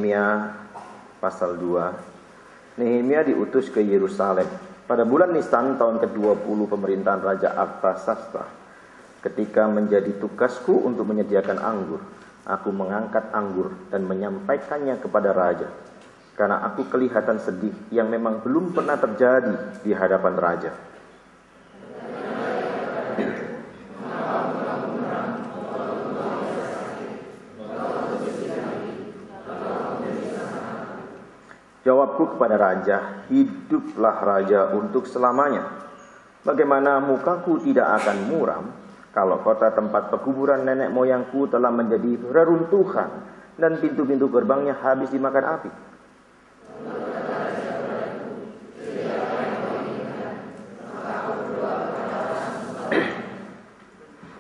Nehemia pasal 2. Nehemia diutus ke Yerusalem pada bulan Nisan tahun ke-20 pemerintahan Raja Artasasta. Ketika menjadi tugasku untuk menyediakan anggur, aku mengangkat anggur dan menyampaikannya kepada raja. Karena aku kelihatan sedih yang memang belum pernah terjadi di hadapan raja. Jawabku kepada raja, hiduplah raja untuk selamanya. Bagaimana mukaku tidak akan muram kalau kota tempat pekuburan nenek moyangku telah menjadi reruntuhan dan pintu-pintu gerbangnya habis dimakan api.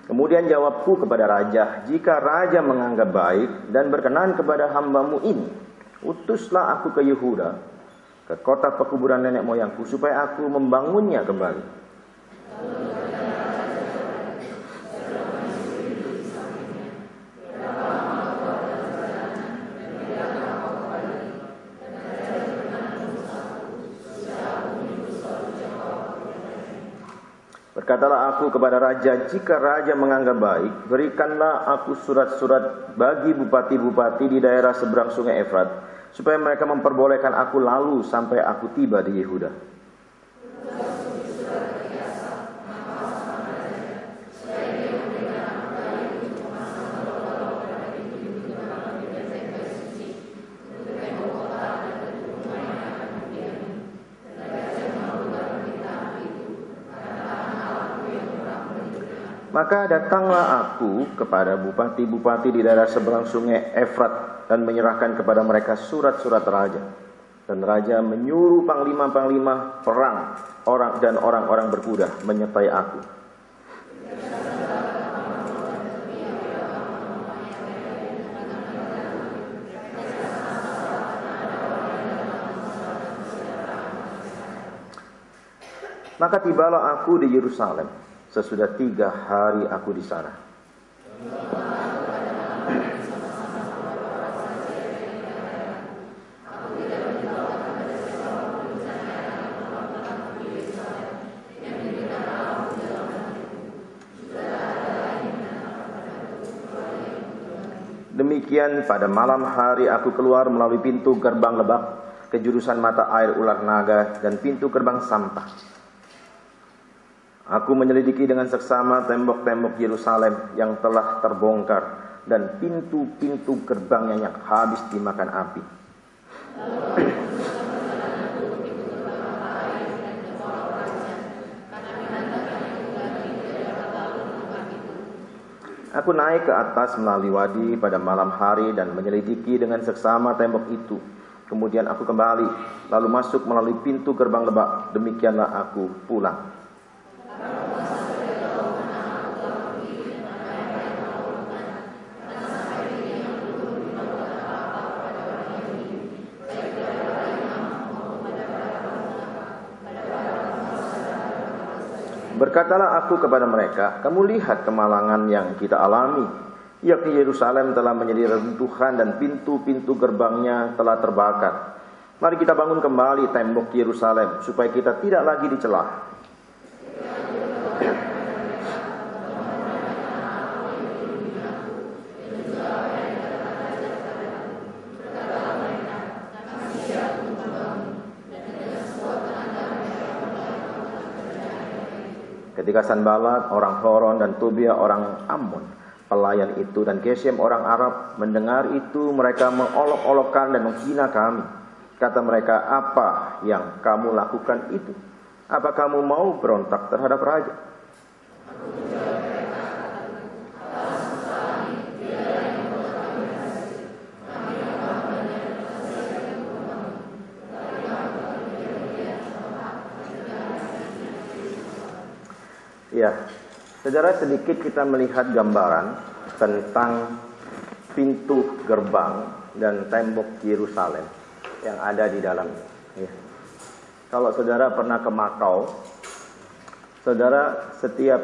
Kemudian jawabku kepada raja, jika raja menganggap baik dan berkenan kepada hambamu ini, utuslah aku ke Yehuda, ke kota pekuburan nenek moyangku, supaya aku membangunnya kembali. Berkatalah aku kepada raja, jika raja menganggap baik, berikanlah aku surat-surat bagi bupati-bupati di daerah seberang sungai Efrat, supaya mereka memperbolehkan aku lalu sampai aku tiba di Yehuda. Maka datanglah aku kepada bupati-bupati di daerah seberang sungai Efrat dan menyerahkan kepada mereka surat-surat raja. Dan raja menyuruh panglima-panglima perang dan orang-orang berkuda menyertai aku. Maka tibalah aku di Yerusalem. Sesudah 3 hari aku di sana. Demikian pada malam hari aku keluar melalui pintu gerbang lebak ke jurusan mata air ular naga dan pintu gerbang sampah. Aku menyelidiki dengan seksama tembok-tembok Yerusalem yang telah terbongkar dan pintu-pintu gerbangnya yang habis dimakan api. Aku naik ke atas melalui wadi pada malam hari dan menyelidiki dengan seksama tembok itu. Kemudian aku kembali, lalu masuk melalui pintu gerbang lebak. Demikianlah aku pulang. Berkatalah aku kepada mereka, kamu lihat kemalangan yang kita alami, yakni Yerusalem telah menjadi reruntuhan dan pintu-pintu gerbangnya telah terbakar. Mari kita bangun kembali tembok Yerusalem, supaya kita tidak lagi dicela. Ketika Sanballat orang Horon dan Tobia orang Ammon, pelayan itu, dan Geshem orang Arab mendengar itu, mereka mengolok-olokkan dan menghina kami. Kata mereka, apa yang kamu lakukan itu? Apa kamu mau berontak terhadap raja? Ya, saudara, sedikit kita melihat gambaran tentang pintu gerbang dan tembok Yerusalem yang ada di dalamnya. Ya. Kalau saudara pernah ke Makau, saudara, setiap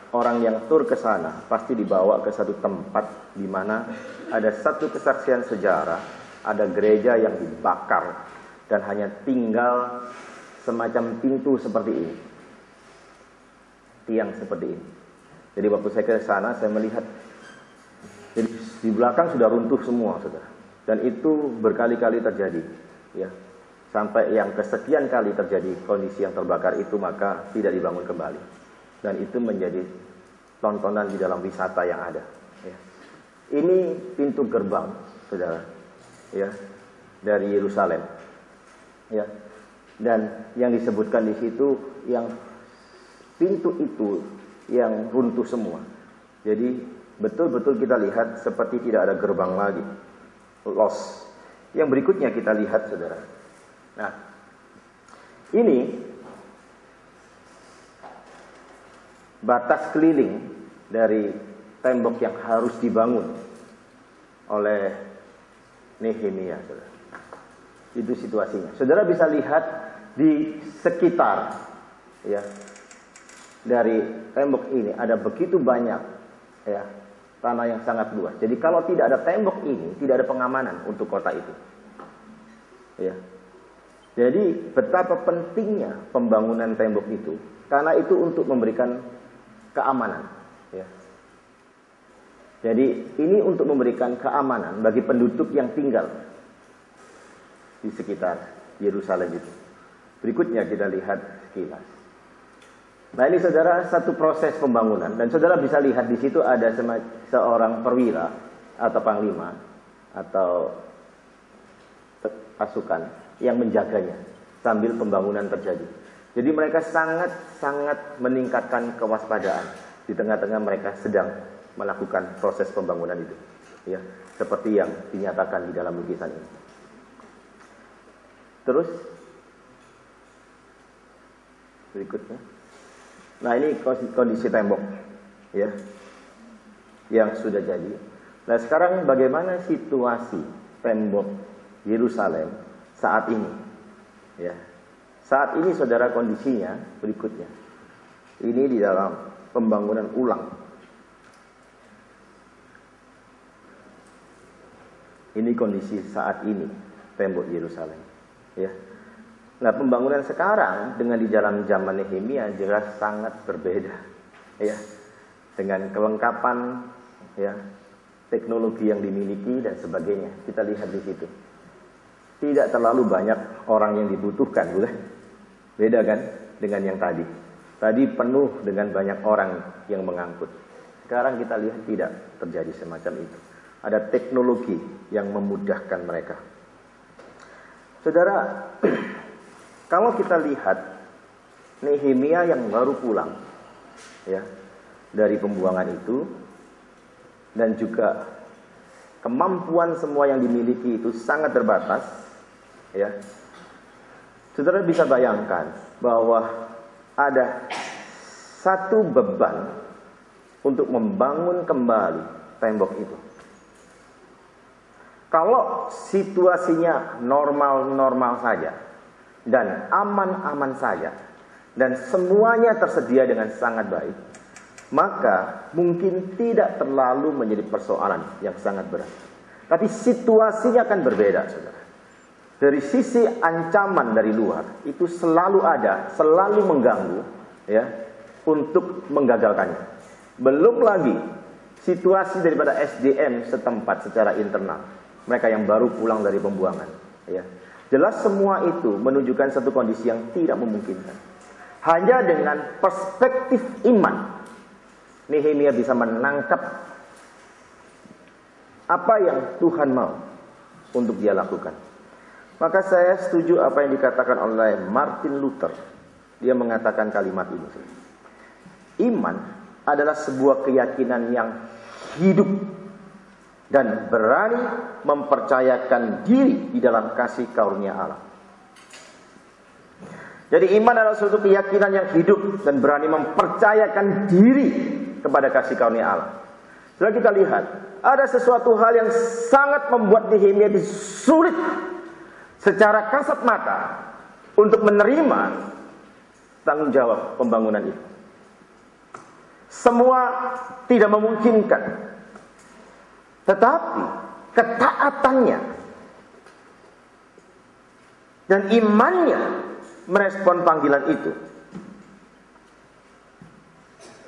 orang yang tur ke sana pasti dibawa ke satu tempat di mana ada satu kesaksian sejarah ada gereja yang dibakar dan hanya tinggal semacam pintu seperti ini, tiang seperti ini. Jadi waktu saya ke sana, saya melihat jadi di belakang sudah runtuh semua, saudara. Dan itu berkali-kali terjadi, ya. Sampai yang kesekian kali terjadi kondisi yang terbakar itu, maka tidak dibangun kembali. Dan itu menjadi tontonan di dalam wisata yang ada. Ya. Ini pintu gerbang, saudara, ya, dari Yerusalem. Ya. Dan yang disebutkan di situ, yang pintu itu yang runtuh semua. Jadi betul-betul kita lihat seperti tidak ada gerbang lagi, lost. Yang berikutnya kita lihat, saudara. Nah, ini batas keliling dari tembok yang harus dibangun oleh Nehemia, saudara. Itu situasinya. Saudara bisa lihat di sekitar, ya, dari tembok ini ada begitu banyak, ya, tanah yang sangat luas. Jadi kalau tidak ada tembok ini, tidak ada pengamanan untuk kota itu. Ya. Jadi betapa pentingnya pembangunan tembok itu, karena itu untuk memberikan keamanan. Ya. Jadi ini untuk memberikan keamanan bagi penduduk yang tinggal di sekitar Yerusalem itu. Berikutnya kita lihat sekilas. Nah, ini saudara satu proses pembangunan, dan saudara bisa lihat di situ ada seorang perwira atau panglima atau pasukan yang menjaganya sambil pembangunan terjadi. Jadi mereka sangat meningkatkan kewaspadaan di tengah-tengah mereka sedang melakukan proses pembangunan itu, ya, seperti yang dinyatakan di dalam lukisan ini. Terus berikutnya, nah ini kondisi tembok, ya, yang sudah jadi. Nah sekarang bagaimana situasi tembok Yerusalem saat ini? Ya, saat ini saudara kondisinya berikutnya. Ini di dalam pembangunan ulang. Ini kondisi saat ini tembok Yerusalem. Ya. Nah, pembangunan sekarang dengan di dalam zaman Nehemia jelas sangat berbeda, ya, dengan kelengkapan, ya, teknologi yang dimiliki dan sebagainya. Kita lihat di situ. Tidak terlalu banyak orang yang dibutuhkan, boleh? Beda kan dengan yang tadi. Tadi penuh dengan banyak orang yang mengangkut. Sekarang kita lihat tidak terjadi semacam itu. Ada teknologi yang memudahkan mereka. Saudara, kalau kita lihat Nehemia yang baru pulang, ya, dari pembuangan itu, dan juga kemampuan semua yang dimiliki itu sangat terbatas, ya. Saudara bisa bayangkan bahwa ada satu beban untuk membangun kembali tembok itu. Kalau situasinya normal-normal saja dan aman-aman saja dan semuanya tersedia dengan sangat baik, maka mungkin tidak terlalu menjadi persoalan yang sangat berat. Tapi situasinya akan berbeda, saudara. Dari sisi ancaman dari luar itu selalu ada, selalu mengganggu, ya, untuk menggagalkannya. Belum lagi situasi daripada SDM setempat secara internal, mereka yang baru pulang dari pembuangan, ya. Jelas semua itu menunjukkan satu kondisi yang tidak memungkinkan. Hanya dengan perspektif iman, Nehemia bisa menangkap apa yang Tuhan mau untuk dia lakukan. Maka saya setuju apa yang dikatakan oleh Martin Luther. Dia mengatakan kalimat ini. Iman adalah sebuah keyakinan yang hidup dan berani mempercayakan diri di dalam kasih karunia Allah. Jadi iman adalah suatu keyakinan yang hidup dan berani mempercayakan diri kepada kasih karunia Allah. Setelah kita lihat, ada sesuatu hal yang sangat membuat Nehemia itu sulit secara kasat mata untuk menerima tanggung jawab pembangunan itu. Semua tidak memungkinkan. Tetapi ketaatannya dan imannya merespon panggilan itu.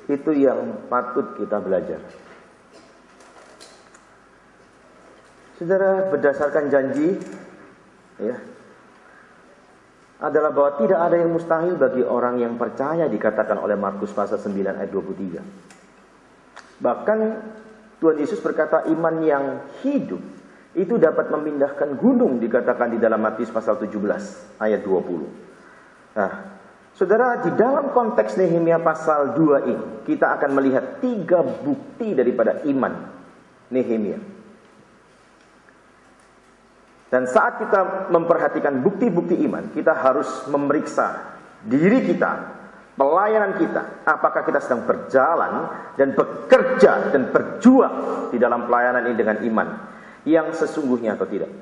Itu yang patut kita belajar. Saudara, berdasarkan janji ya, adalah bahwa tidak ada yang mustahil bagi orang yang percaya, dikatakan oleh Markus pasal 9 ayat 23. Bahkan Tuhan Yesus berkata iman yang hidup itu dapat memindahkan gunung, dikatakan di dalam Matius pasal 17 ayat 20. Nah, saudara, di dalam konteks Nehemia pasal 2 ini kita akan melihat 3 bukti daripada iman Nehemia. Dan saat kita memperhatikan bukti-bukti iman, kita harus memeriksa diri kita, pelayanan kita. Apakah kita sedang berjalan dan bekerja dan berjuang di dalam pelayanan ini dengan iman yang sesungguhnya atau tidak.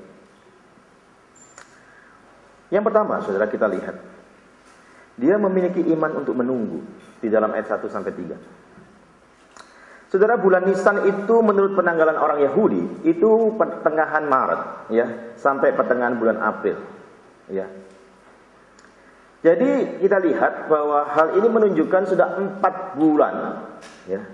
Yang pertama, saudara, kita lihat. Dia memiliki iman untuk menunggu di dalam ayat 1 sampai 3. Saudara, bulan Nisan itu menurut penanggalan orang Yahudi itu pertengahan Maret ya, sampai pertengahan bulan April ya. Jadi kita lihat bahwa hal ini menunjukkan sudah 4 bulan ya,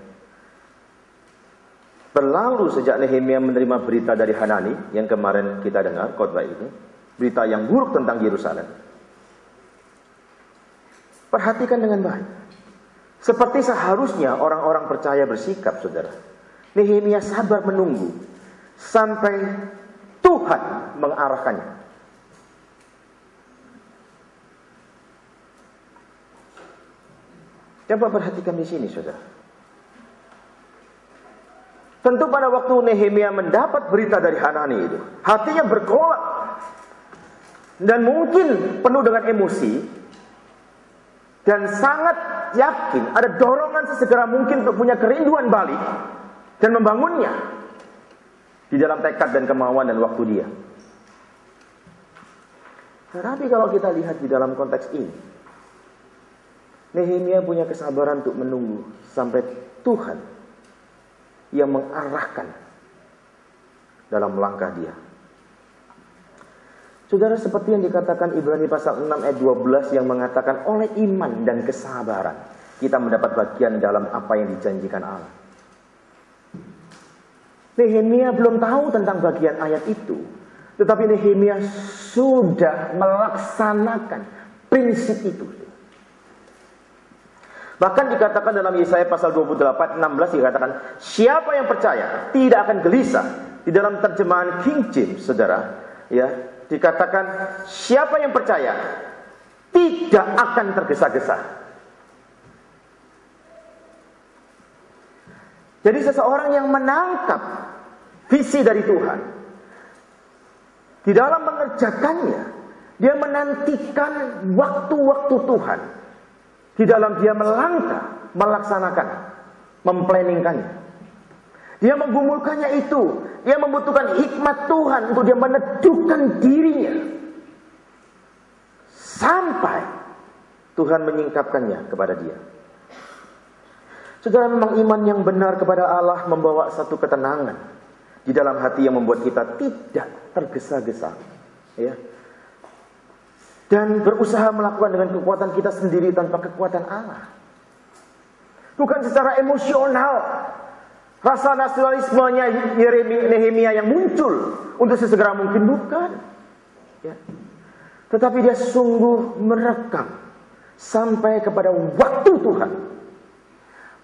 berlalu sejak Nehemia menerima berita dari Hanani yang kemarin kita dengar khotbah ini, berita yang buruk tentang Yerusalem. Perhatikan dengan baik. Seperti seharusnya orang-orang percaya bersikap, saudara. Nehemia sabar menunggu sampai Tuhan mengarahkannya. Coba perhatikan di sini, saudara. Tentu pada waktu Nehemia mendapat berita dari Hanani itu, hatinya bergolak dan mungkin penuh dengan emosi, dan sangat yakin ada dorongan sesegera mungkin untuk punya kerinduan balik dan membangunnya di dalam tekad dan kemauan dan waktu dia. Tetapi kalau kita lihat di dalam konteks ini, Nehemia punya kesabaran untuk menunggu sampai Tuhan yang mengarahkan dalam langkah dia. Saudara, seperti yang dikatakan Ibrani pasal 6 ayat 12 yang mengatakan oleh iman dan kesabaran kita mendapat bagian dalam apa yang dijanjikan Allah. Nehemia belum tahu tentang bagian ayat itu, tetapi Nehemia sudah melaksanakan prinsip itu. Bahkan dikatakan dalam Yesaya pasal 28 16 dikatakan siapa yang percaya tidak akan gelisah. Di dalam terjemahan King James, saudara, ya, dikatakan siapa yang percaya tidak akan tergesa-gesa. Jadi seseorang yang menangkap visi dari Tuhan, di dalam mengerjakannya, dia menantikan waktu-waktu Tuhan. Di dalam dia melangkah, melaksanakan, memplanningkannya. Dia menggumulkannya itu. Dia membutuhkan hikmat Tuhan untuk dia meneduhkan dirinya. Sampai Tuhan menyingkapkannya kepada dia. Saudara, memang iman yang benar kepada Allah membawa satu ketenangan di dalam hati yang membuat kita tidak tergesa-gesa. Ya. Dan berusaha melakukan dengan kekuatan kita sendiri tanpa kekuatan Allah. Bukan secara emosional. Rasa nasionalismenya Nehemia yang muncul untuk sesegera mungkin, bukan. Ya. Tetapi dia sungguh merekam sampai kepada waktu Tuhan.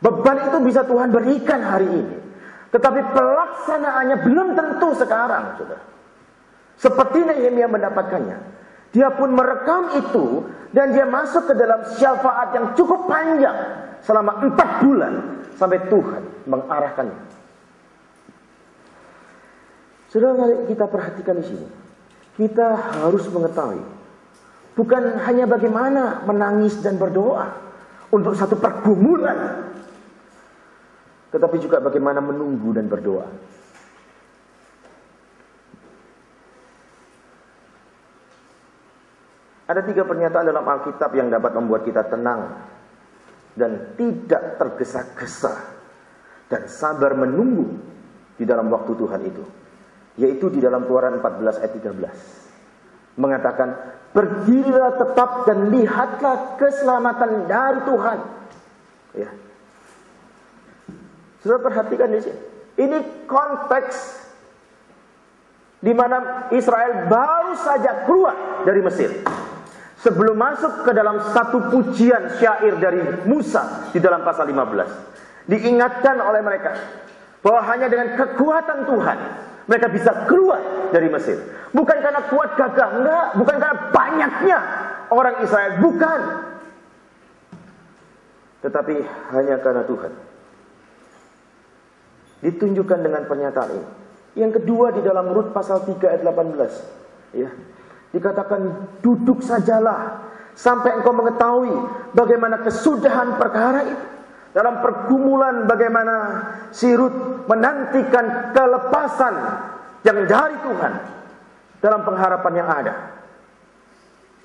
Beban itu bisa Tuhan berikan hari ini, tetapi pelaksanaannya belum tentu sekarang, saudara. Seperti Nehemia mendapatkannya, dia pun merekam itu dan dia masuk ke dalam syafaat yang cukup panjang selama 4 bulan sampai Tuhan mengarahkannya. Saudara, mari kita perhatikan di sini. Kita harus mengetahui bukan hanya bagaimana menangis dan berdoa untuk satu pergumulan, tetapi juga bagaimana menunggu dan berdoa. Ada 3 pernyataan dalam Alkitab yang dapat membuat kita tenang dan tidak tergesa-gesa dan sabar menunggu di dalam waktu Tuhan itu. Yaitu di dalam Keluaran 14 ayat 13. Mengatakan, berdirilah tetap dan lihatlah keselamatan dari Tuhan. Ya. Saudara perhatikan di sini. Ini konteks di mana Israel baru saja keluar dari Mesir. Sebelum masuk ke dalam satu pujian syair dari Musa di dalam pasal 15. Diingatkan oleh mereka bahwa hanya dengan kekuatan Tuhan mereka bisa keluar dari Mesir. Bukan karena kuat gagah, enggak. Bukan karena banyaknya orang Israel, bukan. Tetapi hanya karena Tuhan. Ditunjukkan dengan pernyataan ini. Yang kedua di dalam Rut pasal 3 ayat 18. Ya. Dikatakan, duduk sajalah sampai engkau mengetahui bagaimana kesudahan perkara itu. Dalam pergumulan bagaimana si Rut menantikan kelepasan yang dari Tuhan dalam pengharapan yang ada.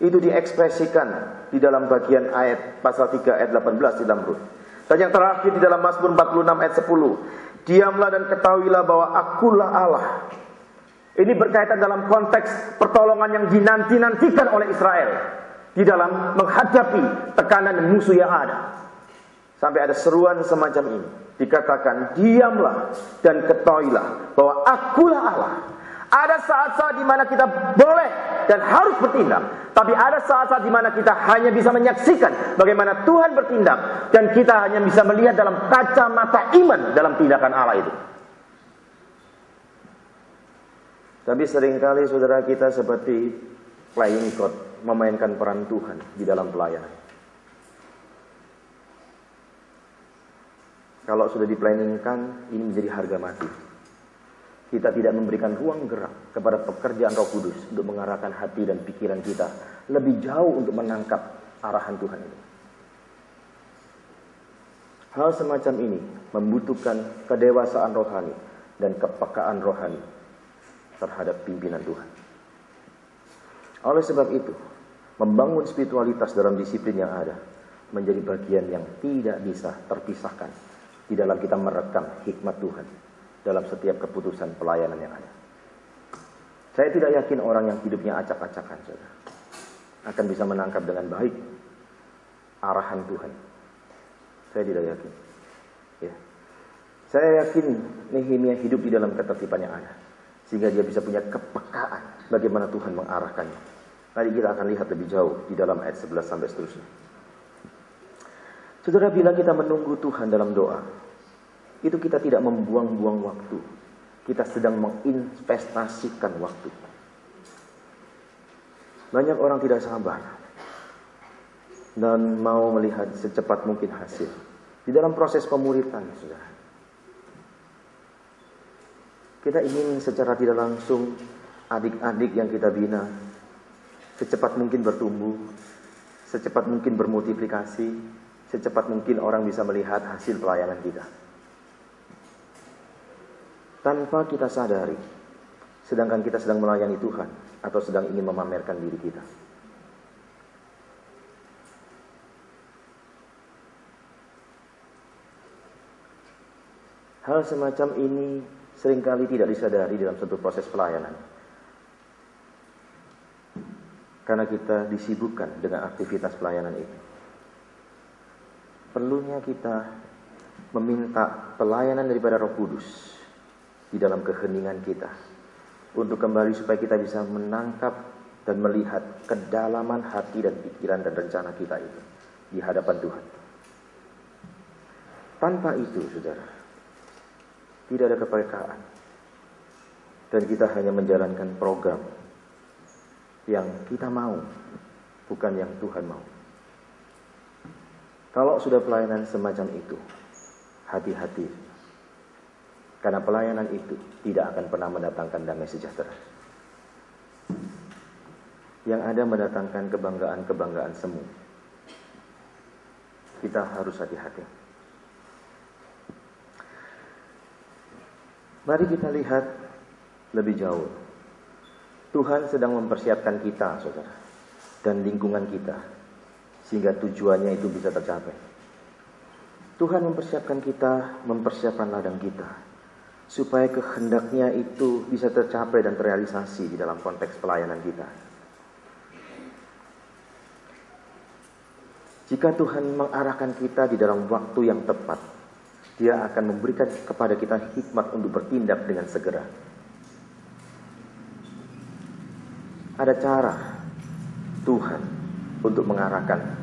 Itu diekspresikan di dalam bagian ayat pasal 3 ayat 18 di dalam Rut. Dan yang terakhir di dalam Mazmur 46 ayat 10. Diamlah dan ketahuilah bahwa akulah Allah. Ini berkaitan dalam konteks pertolongan yang dinanti-nantikan oleh Israel di dalam menghadapi tekanan dan musuh yang ada. Sampai ada seruan semacam ini. Dikatakan, diamlah dan ketahuilah bahwa akulah Allah. Ada saat-saat di mana kita boleh dan harus bertindak. Tapi ada saat-saat di mana kita hanya bisa menyaksikan bagaimana Tuhan bertindak. Dan kita hanya bisa melihat dalam kacamata iman dalam tindakan Allah itu. Tapi seringkali saudara kita seperti playing God, memainkan peran Tuhan di dalam pelayanan. Kalau sudah diplanningkan, ini menjadi harga mati. Kita tidak memberikan ruang gerak kepada pekerjaan Roh Kudus untuk mengarahkan hati dan pikiran kita lebih jauh untuk menangkap arahan Tuhan itu. Hal semacam ini membutuhkan kedewasaan rohani dan kepekaan rohani terhadap pimpinan Tuhan. Oleh sebab itu, membangun spiritualitas dalam disiplin yang ada menjadi bagian yang tidak bisa terpisahkan di dalam kita merekam hikmat Tuhan dalam setiap keputusan pelayanan yang ada. Saya tidak yakin orang yang hidupnya acak-acakan saudara, akan bisa menangkap dengan baik arahan Tuhan. Saya tidak yakin. Ya. Saya yakin Nehemia hidup di dalam ketertiban yang ada, sehingga dia bisa punya kepekaan bagaimana Tuhan mengarahkannya. Nanti kita akan lihat lebih jauh di dalam ayat 11 sampai seterusnya. Saudara, bila kita menunggu Tuhan dalam doa, itu kita tidak membuang-buang waktu. Kita sedang menginvestasikan waktu. Banyak orang tidak sabar dan mau melihat secepat mungkin hasil di dalam proses pemuritan, saudara. Kita ingin secara tidak langsung adik-adik yang kita bina secepat mungkin bertumbuh, secepat mungkin bermultiplikasi, secepat mungkin orang bisa melihat hasil pelayanan kita. Tanpa kita sadari, sedangkan kita sedang melayani Tuhan atau sedang ingin memamerkan diri kita. Hal semacam ini seringkali tidak disadari dalam suatu proses pelayanan. Karena kita disibukkan dengan aktivitas pelayanan itu. Perlunya kita meminta pelayanan daripada Roh Kudus di dalam keheningan kita, untuk kembali supaya kita bisa menangkap dan melihat kedalaman hati dan pikiran dan rencana kita itu di hadapan Tuhan. Tanpa itu, saudara, tidak ada kepekaan, dan kita hanya menjalankan program yang kita mau, bukan yang Tuhan mau. Kalau sudah pelayanan semacam itu, hati-hati, karena pelayanan itu tidak akan pernah mendatangkan damai sejahtera. Yang ada mendatangkan kebanggaan-kebanggaan semu. Kita harus hati-hati. Mari kita lihat lebih jauh. Tuhan sedang mempersiapkan kita, saudara, dan lingkungan kita, sehingga tujuannya itu bisa tercapai. Tuhan mempersiapkan kita, mempersiapkan ladang kita, supaya kehendaknya itu bisa tercapai dan terrealisasi di dalam konteks pelayanan kita. Jika Tuhan mengarahkan kita di dalam waktu yang tepat, Dia akan memberikan kepada kita hikmat untuk bertindak dengan segera. Ada cara Tuhan untuk mengarahkan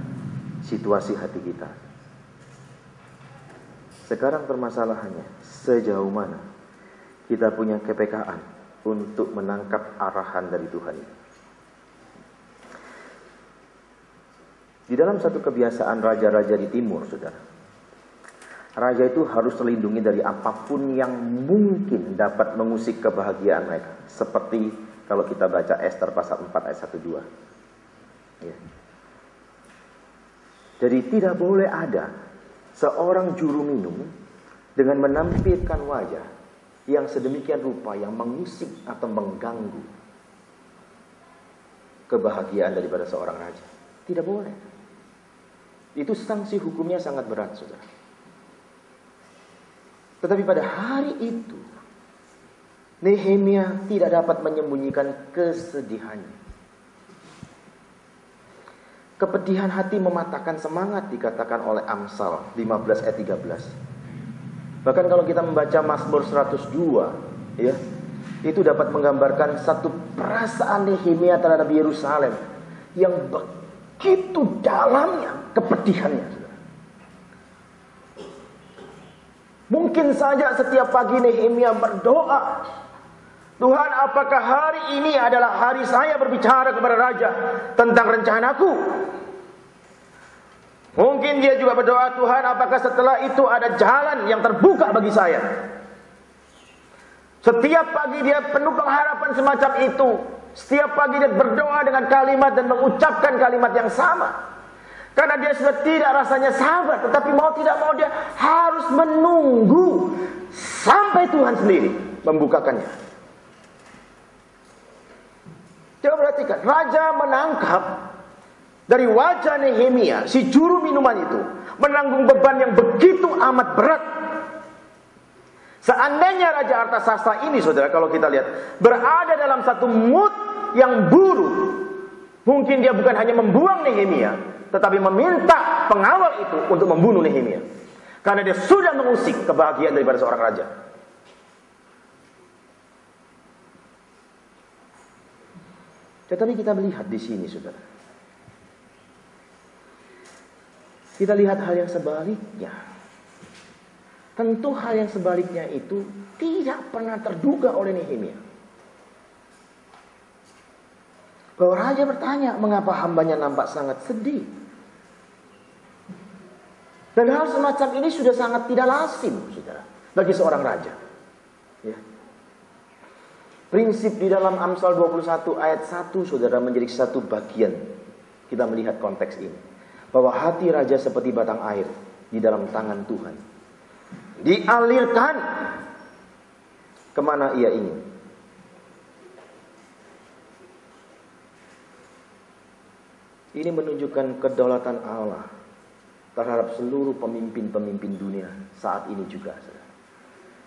situasi hati kita. Sekarang permasalahannya, sejauh mana kita punya kepekaan untuk menangkap arahan dari Tuhan. Di dalam satu kebiasaan raja-raja di timur, saudara, raja itu harus terlindungi dari apapun yang mungkin dapat mengusik kebahagiaan mereka. Seperti kalau kita baca Ester pasal 4 ayat 1-2. Ya. Jadi tidak boleh ada seorang juru minum dengan menampilkan wajah yang sedemikian rupa yang mengusik atau mengganggu kebahagiaan daripada seorang raja. Tidak boleh. Itu sanksi hukumnya sangat berat, saudara. Tetapi pada hari itu, Nehemia tidak dapat menyembunyikan kesedihannya. Kepedihan hati mematahkan semangat, dikatakan oleh Amsal 15 ayat 13. Bahkan kalau kita membaca Mazmur 102, ya, itu dapat menggambarkan satu perasaan Nehemia terhadap Yerusalem yang begitu dalamnya kepedihannya. Mungkin saja setiap pagi Nehemia berdoa, Tuhan, apakah hari ini adalah hari saya berbicara kepada raja tentang rencanaku? Mungkin dia juga berdoa, Tuhan, apakah setelah itu ada jalan yang terbuka bagi saya? Setiap pagi dia penuh pengharapan semacam itu. Setiap pagi dia berdoa dengan kalimat dan mengucapkan kalimat yang sama. Karena dia sudah tidak rasanya sabar, tetapi mau tidak mau dia harus menunggu sampai Tuhan sendiri membukakannya. Coba perhatikan, raja menangkap dari wajah Nehemia, si juru minuman itu menanggung beban yang begitu amat berat. Seandainya Raja Artasasta ini, saudara, kalau kita lihat, berada dalam satu mood yang buruk, mungkin dia bukan hanya membuang Nehemia, tetapi meminta pengawal itu untuk membunuh Nehemia. Karena dia sudah mengusik kebahagiaan daripada seorang raja. Tetapi kita melihat di sini, saudara, kita lihat hal yang sebaliknya. Tentu hal yang sebaliknya itu tidak pernah terduga oleh Nehemia. Bahwa raja bertanya, mengapa hambanya nampak sangat sedih? Dan hal semacam ini sudah sangat tidak lazim, saudara, bagi seorang raja. Ya. Prinsip di dalam Amsal 21 ayat 1, saudara, menjadi satu bagian. Kita melihat konteks ini. Bahwa hati raja seperti batang air di dalam tangan Tuhan. Dialirkan kemana ia ingin. Ini menunjukkan kedaulatan Allah terhadap seluruh pemimpin-pemimpin dunia saat ini juga.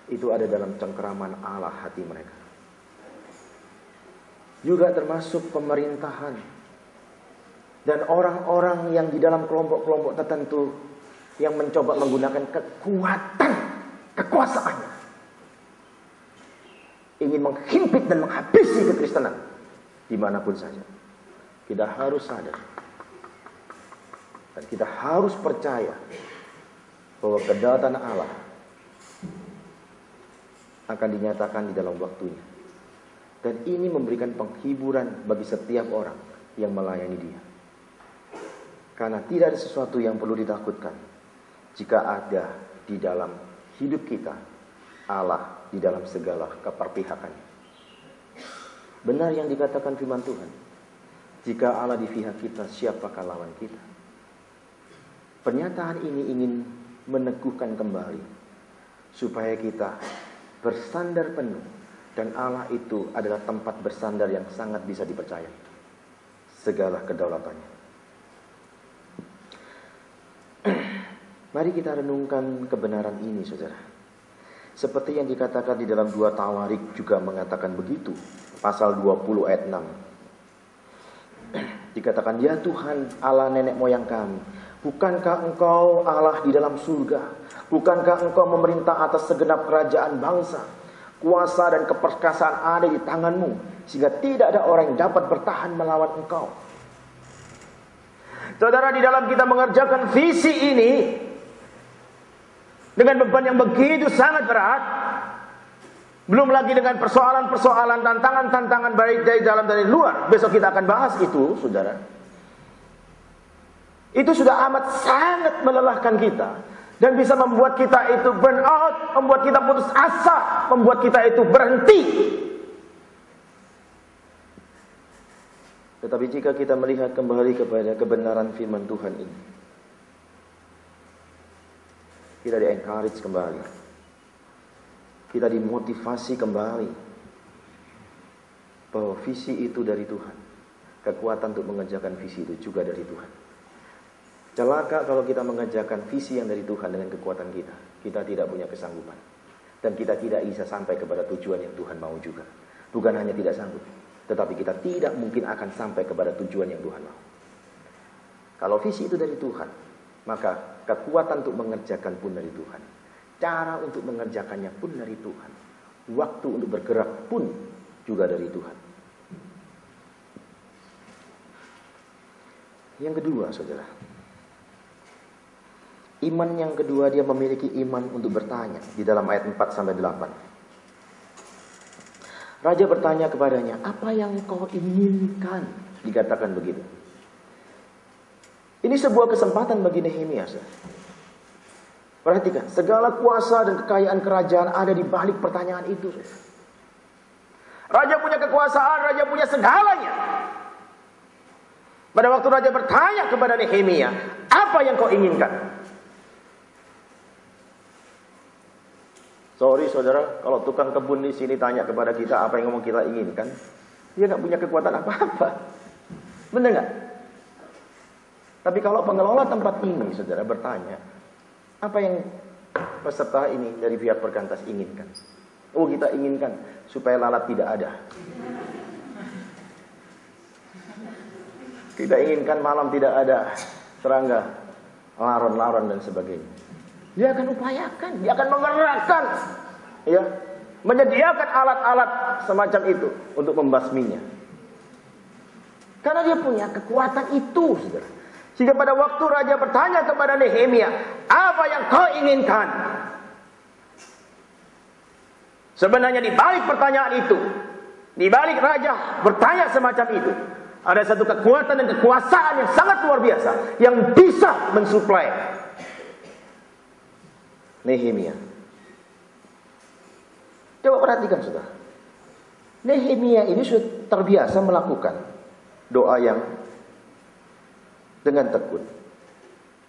Itu ada dalam cengkeraman Allah hati mereka. Juga termasuk pemerintahan dan orang-orang yang di dalam kelompok-kelompok tertentu yang mencoba menggunakan kekuatan kekuasaannya, ingin menghimpit dan menghabisi kekristenan dimanapun saja. Kita harus sadar dan kita harus percaya bahwa kedaulatan Allah akan dinyatakan di dalam waktunya. Dan ini memberikan penghiburan bagi setiap orang yang melayani Dia. Karena tidak ada sesuatu yang perlu ditakutkan jika ada di dalam hidup kita Allah di dalam segala keperpihakannya. Benar yang dikatakan firman Tuhan, jika Allah di pihak kita, siapakah lawan kita? Pernyataan ini ingin meneguhkan kembali supaya kita bersandar penuh, dan Allah itu adalah tempat bersandar yang sangat bisa dipercaya, segala kedaulatannya. Mari kita renungkan kebenaran ini, saudara. Seperti yang dikatakan di dalam 2 Tawarik juga mengatakan begitu. Pasal 20 ayat 6. Dikatakan, ya Tuhan Allah nenek moyang kami, Bukankah engkau Allah di dalam surga? Bukankah engkau memerintah atas segenap kerajaan bangsa? Kuasa dan keperkasaan ada di tanganmu, sehingga tidak ada orang yang dapat bertahan melawan engkau. Saudara, di dalam kita mengerjakan visi ini dengan beban yang begitu sangat berat, belum lagi dengan persoalan-persoalan, tantangan-tantangan baik dari dalam dan dari luar. Besok kita akan bahas itu, saudara. Itu sudah amat sangat melelahkan kita dan bisa membuat kita itu burn out, membuat kita putus asa, membuat kita itu berhenti. Tetapi jika kita melihat kembali kepada kebenaran firman Tuhan ini, kita di-encourage kembali, kita dimotivasi kembali bahwa visi itu dari Tuhan. Kekuatan untuk mengerjakan visi itu juga dari Tuhan. Celaka kalau kita mengerjakan visi yang dari Tuhan dengan kekuatan kita. Kita tidak punya kesanggupan. Dan kita tidak bisa sampai kepada tujuan yang Tuhan mau juga. Bukan hanya tidak sanggup, tetapi kita tidak mungkin akan sampai kepada tujuan yang Tuhan mau. Kalau visi itu dari Tuhan, maka kekuatan untuk mengerjakan pun dari Tuhan. Cara untuk mengerjakannya pun dari Tuhan. Waktu untuk bergerak pun juga dari Tuhan. Yang kedua, saudara, iman yang kedua, dia memiliki iman untuk bertanya di dalam ayat 4-8. Raja bertanya kepadanya, apa yang kau inginkan? Dikatakan begitu. Ini sebuah kesempatan bagi Nehemia. Perhatikan, segala kuasa dan kekayaan kerajaan ada di balik pertanyaan itu. Raja punya kekuasaan, raja punya segalanya. Pada waktu raja bertanya kepada Nehemia, apa yang kau inginkan? Sorry saudara, kalau tukang kebun di sini tanya kepada kita apa yang mau kita inginkan, dia nggak punya kekuatan apa-apa, benar nggak? Tapi kalau pengelola tempat ini, saudara, bertanya, apa yang peserta ini dari pihak perkantas inginkan? Oh, kita inginkan supaya lalat tidak ada. Kita inginkan malam tidak ada serangga, laron-laron dan sebagainya. Dia akan upayakan, dia akan menggerakkan, ya, menyediakan alat-alat semacam itu untuk membasminya. Karena dia punya kekuatan itu, saudara. Sehingga pada waktu raja bertanya kepada Nehemia, apa yang kau inginkan? Sebenarnya di balik pertanyaan itu, di balik raja bertanya semacam itu, ada satu kekuatan dan kekuasaan yang sangat luar biasa yang bisa mensuplai Nehemia. Coba perhatikan, saudara. Nehemia ini sudah terbiasa melakukan doa yang dengan tekun.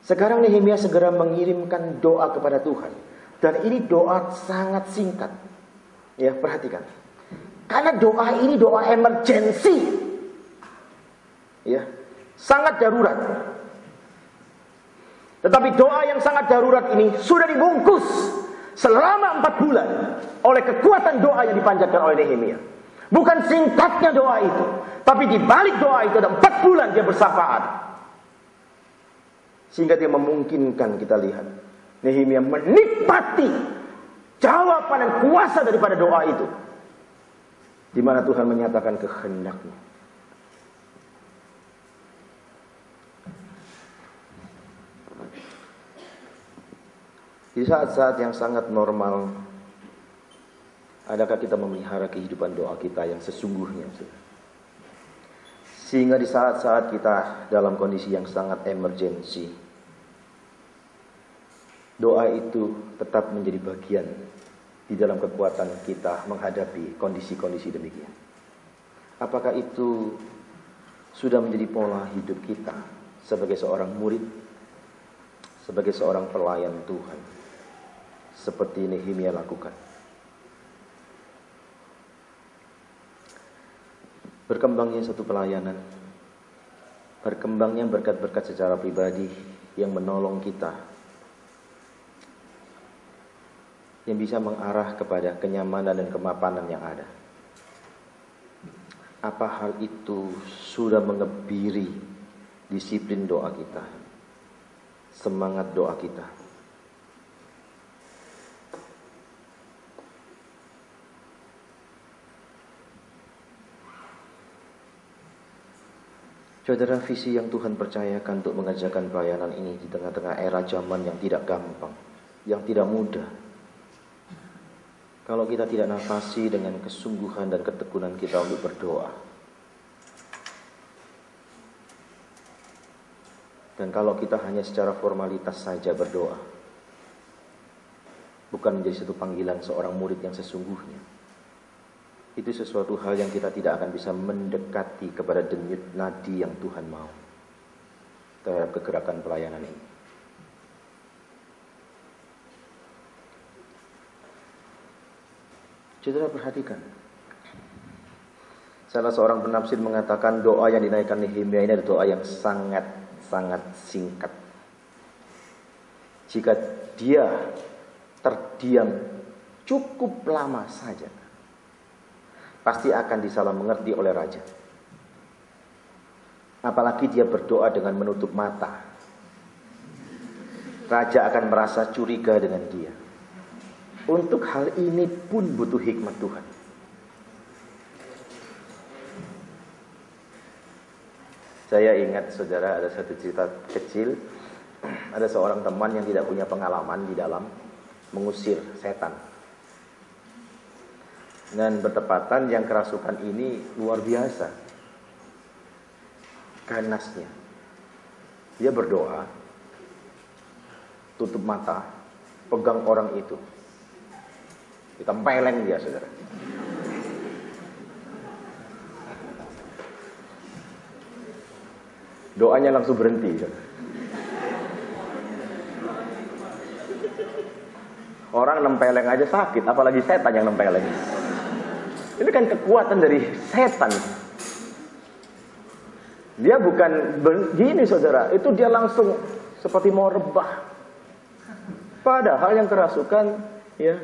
Sekarang Nehemia segera mengirimkan doa kepada Tuhan. Dan ini doa sangat singkat. Ya, perhatikan. Karena doa ini doa emergency. Ya, sangat darurat. Tetapi doa yang sangat darurat ini sudah dibungkus selama 4 bulan oleh kekuatan doa yang dipanjatkan oleh Nehemia. Bukan singkatnya doa itu, tapi di balik doa itu ada 4 bulan dia bersafaat. Sehingga dia memungkinkan, kita lihat, Nehemia menikmati jawaban dan kuasa daripada doa itu, di mana Tuhan menyatakan kehendaknya. Di saat-saat yang sangat normal, adakah kita memelihara kehidupan doa kita yang sesungguhnya? Sehingga di saat-saat kita dalam kondisi yang sangat emergensi, doa itu tetap menjadi bagian di dalam kekuatan kita menghadapi kondisi-kondisi demikian. Apakah itu sudah menjadi pola hidup kita sebagai seorang murid, sebagai seorang pelayan Tuhan, seperti Nehemia lakukan? Berkembangnya satu pelayanan, berkembangnya berkat-berkat secara pribadi yang menolong kita, yang bisa mengarah kepada kenyamanan dan kemapanan yang ada. Apa hal itu sudah mengebiri disiplin doa kita? semangat doa kita. Saudara, visi yang Tuhan percayakan untuk mengerjakan pelayanan ini di tengah-tengah era zaman yang tidak gampang, yang tidak mudah. Kalau kita tidak nafasi dengan kesungguhan dan ketekunan kita untuk berdoa. Dan kalau kita hanya secara formalitas saja berdoa, bukan menjadi satu panggilan seorang murid yang sesungguhnya, itu sesuatu hal yang kita tidak akan bisa mendekati kepada denyut nadi yang Tuhan mau terhadap kegerakan pelayanan ini. Saudara, perhatikan. Salah seorang penafsir mengatakan doa yang dinaikkan Nehemia ini adalah doa yang sangat singkat. Jika dia terdiam cukup lama saja, pasti akan disalah mengerti oleh raja. Apalagi dia berdoa dengan menutup mata. Raja akan merasa curiga dengan dia. Untuk hal ini pun butuh hikmat Tuhan. Saya ingat, saudara, ada satu cerita kecil. Ada seorang teman yang tidak punya pengalaman di dalam mengusir setan. Dan bertepatan yang kerasukan ini luar biasa ganasnya. Dia berdoa, tutup mata, pegang orang itu, ditempeleng dia, saudara. Doanya langsung berhenti, saudara. Orang nempeleng aja sakit, apalagi setan yang nempeleng. Ini kan kekuatan dari setan. Dia bukan begini, saudara. Itu dia langsung seperti mau rebah. Padahal yang kerasukan, ya,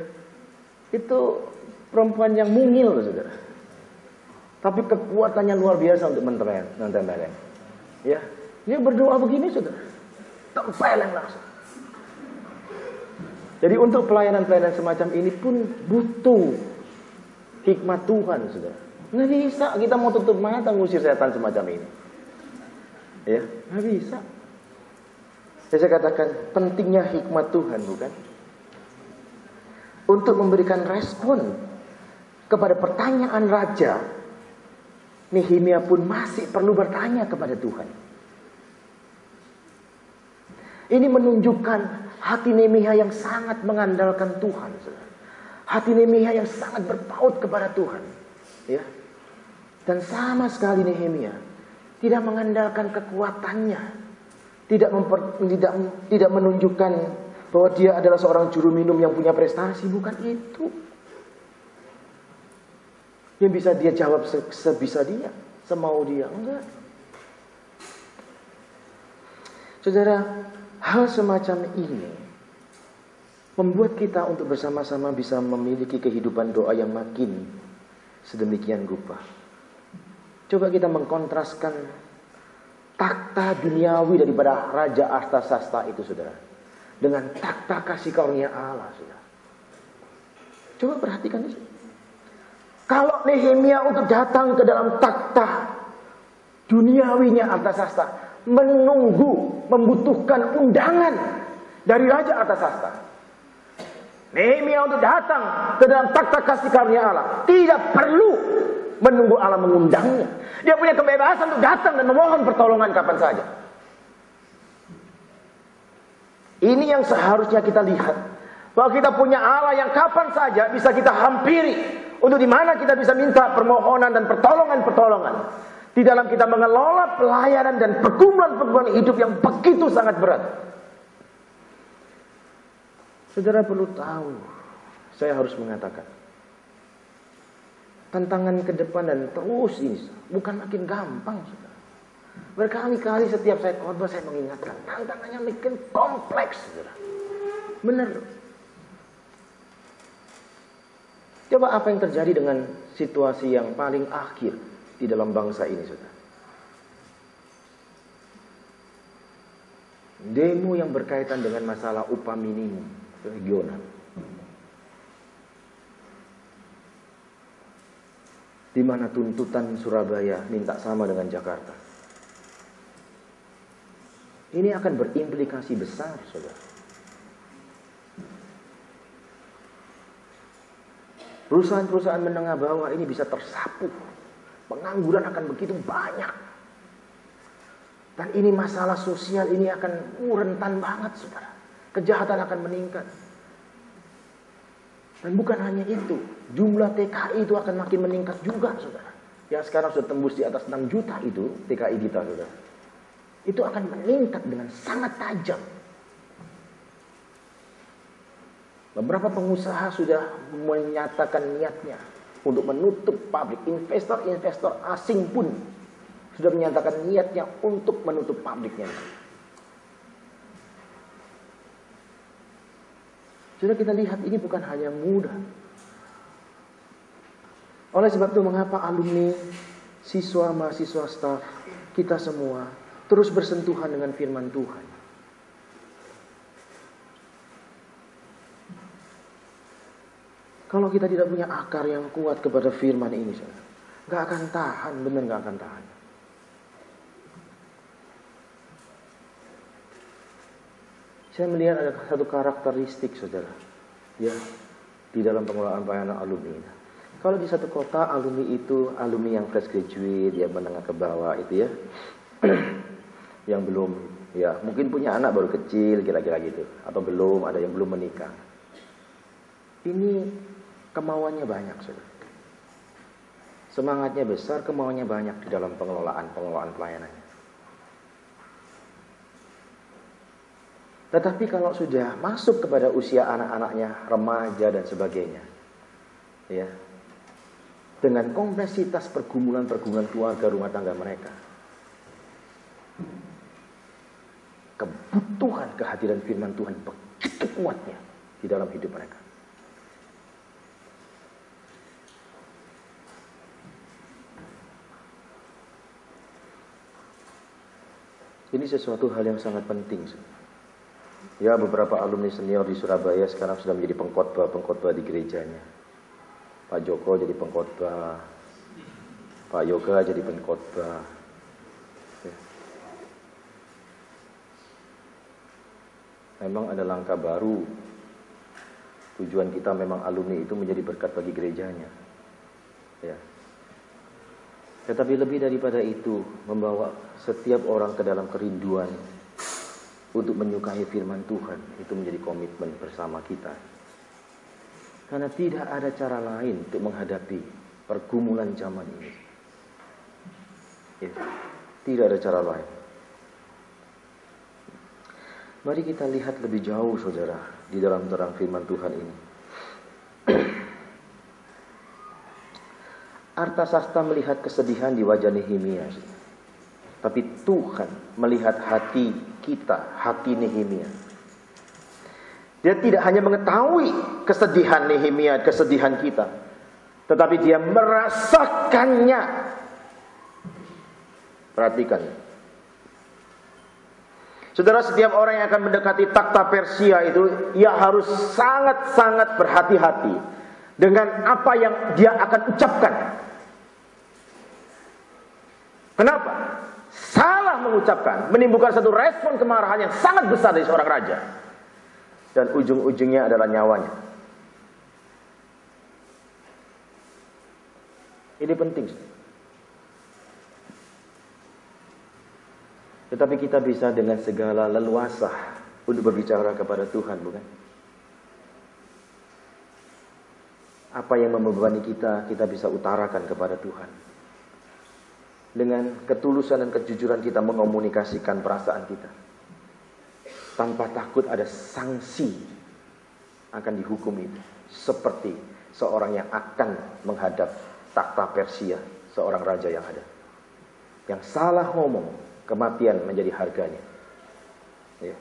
itu perempuan yang mungil, saudara. Tapi kekuatannya luar biasa untuk mentempeleng. Ya, dia berdoa begini, saudara. Tempeleng langsung. Jadi untuk pelayanan-pelayanan semacam ini pun butuh hikmat Tuhan, saudara. Nggak bisa kita mau tutup mata ngusir setan semacam ini. Ya, nggak bisa. Saya katakan pentingnya hikmat Tuhan, bukan? Untuk memberikan respon kepada pertanyaan raja, Nehemia pun masih perlu bertanya kepada Tuhan. Ini menunjukkan hati Nehemia yang sangat mengandalkan Tuhan, saudara. Hati Nehemia yang sangat berpaut kepada Tuhan, ya. Dan sama sekali Nehemia tidak mengandalkan kekuatannya, tidak menunjukkan bahwa dia adalah seorang juru minum yang punya prestasi, bukan itu. Yang bisa dia jawab sebisa dia, semau dia, enggak. Saudara, hal semacam ini membuat kita untuk bersama-sama bisa memiliki kehidupan doa yang makin sedemikian rupa. Coba kita mengkontraskan takhta duniawi daripada Raja Artasasta itu, saudara, dengan takhta kasih karunia Allah, saudara. Coba perhatikan itu. Kalau Nehemia untuk datang ke dalam takhta duniawinya Artasasta, membutuhkan undangan dari Raja Artasasta. Nehemia untuk datang ke dalam takhta kasih karunia Allah tidak perlu menunggu Allah mengundangnya. Dia punya kebebasan untuk datang dan memohon pertolongan kapan saja. Ini yang seharusnya kita lihat, bahwa kita punya Allah yang kapan saja bisa kita hampiri, untuk di mana kita bisa minta permohonan dan pertolongan-pertolongan di dalam kita mengelola pelayanan dan pergumulan-pergumulan hidup yang begitu sangat berat. Saudara perlu tahu, saya harus mengatakan, tantangan ke depan dan terus ini bukan makin gampang, saudara. Berkali-kali setiap saya khotbah saya mengingatkan, tantangannya makin kompleks, saudara. Benar. Coba apa yang terjadi dengan situasi yang paling akhir di dalam bangsa ini, saudara. Demo yang berkaitan dengan masalah upah minimum regional. Di mana tuntutan Surabaya minta sama dengan Jakarta. Ini akan berimplikasi besar, saudara. Perusahaan-perusahaan menengah bawah ini bisa tersapu. Pengangguran akan begitu banyak. Dan ini masalah sosial ini akan rentan banget, saudara. Kejahatan akan meningkat. Dan bukan hanya itu, jumlah TKI itu akan makin meningkat juga, saudara. Yang sekarang sudah tembus di atas 6 juta itu TKI kita, saudara. Itu akan meningkat dengan sangat tajam. Beberapa pengusaha sudah menyatakan niatnya untuk menutup pabrik. Investor-investor asing pun sudah menyatakan niatnya untuk menutup pabriknya. Sudah kita lihat ini bukan hal yang mudah. Oleh sebab itu mengapa alumni, siswa, mahasiswa, staf, kita semua terus bersentuhan dengan firman Tuhan. Kalau kita tidak punya akar yang kuat kepada firman ini, gak akan tahan, benar gak akan tahan. Saya melihat ada satu karakteristik, saudara, ya, di dalam pengelolaan pelayanan alumni. Kalau di satu kota alumni itu alumni yang fresh graduate, ya menengah ke bawah itu ya, yang belum, ya mungkin punya anak baru kecil, kira-kira gitu, atau belum, ada yang belum menikah. Ini kemauannya banyak, saudara. Semangatnya besar, kemauannya banyak di dalam pengelolaan pelayanannya. Tetapi kalau sudah masuk kepada usia anak-anaknya, remaja dan sebagainya, ya, dengan kompleksitas pergumulan-pergumulan keluarga rumah tangga mereka, kebutuhan kehadiran firman Tuhan begitu kuatnya di dalam hidup mereka. Ini sesuatu hal yang sangat penting. Ya, beberapa alumni senior di Surabaya sekarang sudah menjadi pengkhotbah di gerejanya. Pak Joko jadi pengkhotbah, Pak Yoga jadi pengkhotbah. Ya. Memang ada langkah baru. Tujuan kita memang alumni itu menjadi berkat bagi gerejanya. Ya. Tetapi lebih daripada itu, membawa setiap orang ke dalam kerinduan untuk menyukai firman Tuhan, itu menjadi komitmen bersama kita. Karena tidak ada cara lain untuk menghadapi pergumulan zaman ini. Ya, tidak ada cara lain. Mari kita lihat lebih jauh, saudara, di dalam terang firman Tuhan ini. Artasasta melihat kesedihan di wajah Nehemia. Tapi Tuhan melihat hati kita, hati Nehemia. Dia tidak hanya mengetahui kesedihan Nehemia, kesedihan kita, tetapi dia merasakannya. Perhatikan. Saudara, setiap orang yang akan mendekati takhta Persia itu, ia harus sangat-sangat berhati-hati dengan apa yang dia akan ucapkan. Kenapa? Salah mengucapkan menimbulkan satu respon kemarahan yang sangat besar dari seorang raja, dan ujung-ujungnya adalah nyawanya. Ini penting. Tetapi kita bisa dengan segala leluasa untuk berbicara kepada Tuhan, bukan? Apa yang membebani kita, kita bisa utarakan kepada Tuhan. Dengan ketulusan dan kejujuran kita mengomunikasikan perasaan kita, tanpa takut ada sanksi akan dihukum itu. Seperti seorang yang akan menghadap takhta Persia, seorang raja yang ada, yang salah ngomong, kematian menjadi harganya. Ya.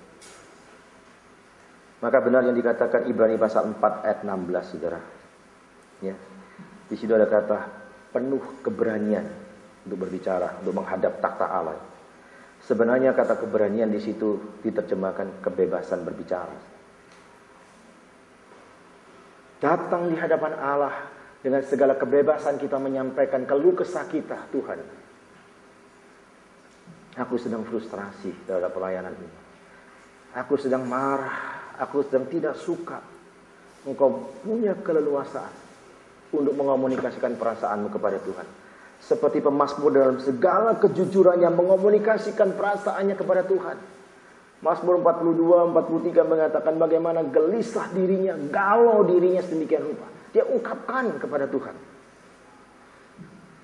Maka benar yang dikatakan Ibrani pasal 4 ayat 16, saudara. Ya. Di situ ada kata penuh keberanian untuk berbicara, untuk menghadap takhta Allah. Sebenarnya kata keberanian di situ diterjemahkan kebebasan berbicara. Datang di hadapan Allah dengan segala kebebasan kita menyampaikan keluh kesah kita, Tuhan. Aku sedang frustrasi terhadap pelayanan ini. Aku sedang marah, aku sedang tidak suka. Engkau punya keleluasaan untuk mengomunikasikan perasaanmu kepada Tuhan. Seperti pemazmur dalam segala kejujurannya mengomunikasikan perasaannya kepada Tuhan. Mazmur 42, 43 mengatakan bagaimana gelisah dirinya, galau dirinya sedemikian rupa. Dia ungkapkan kepada Tuhan.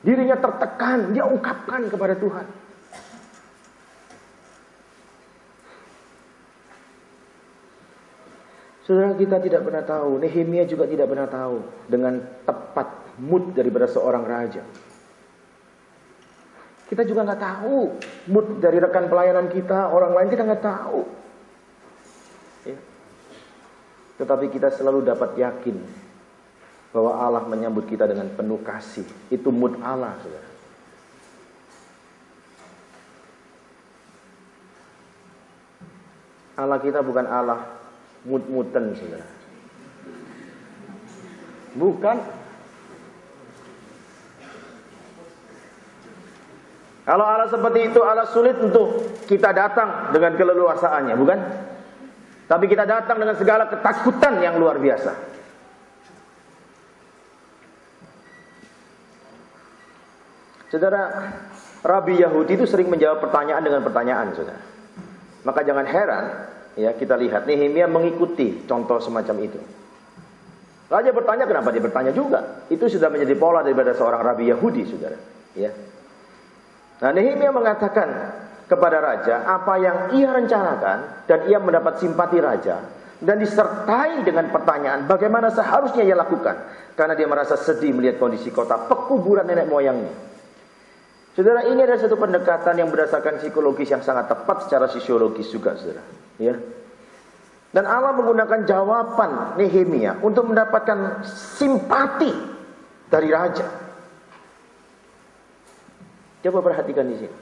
Dirinya tertekan, dia ungkapkan kepada Tuhan. Saudara, kita tidak pernah tahu, Nehemia juga tidak pernah tahu dengan tepat mood daripada seorang raja. Kita juga nggak tahu mood dari rekan pelayanan kita, orang lain kita nggak tahu. Ya. Tetapi kita selalu dapat yakin bahwa Allah menyambut kita dengan penuh kasih. Itu mood Allah, saudara. Allah kita bukan Allah mut-mutan, saudara. Bukan. Kalau Allah seperti itu, Allah sulit untuk kita datang dengan keleluasaannya, bukan? Tapi kita datang dengan segala ketakutan yang luar biasa. Saudara, Rabi Yahudi itu sering menjawab pertanyaan dengan pertanyaan, saudara. Maka jangan heran, ya, kita lihat Nehemia mengikuti contoh semacam itu. Raja bertanya, kenapa dia bertanya juga? Itu sudah menjadi pola daripada seorang Rabi Yahudi, saudara. Ya. Nah, Nehemia mengatakan kepada raja apa yang ia rencanakan dan ia mendapat simpati raja dan disertai dengan pertanyaan bagaimana seharusnya ia lakukan karena dia merasa sedih melihat kondisi kota pekuburan nenek moyangnya. Saudara, ini adalah satu pendekatan yang berdasarkan psikologis yang sangat tepat secara sosiologis juga, saudara. Ya. Dan Allah menggunakan jawaban Nehemia untuk mendapatkan simpati dari raja. Coba perhatikan di sini.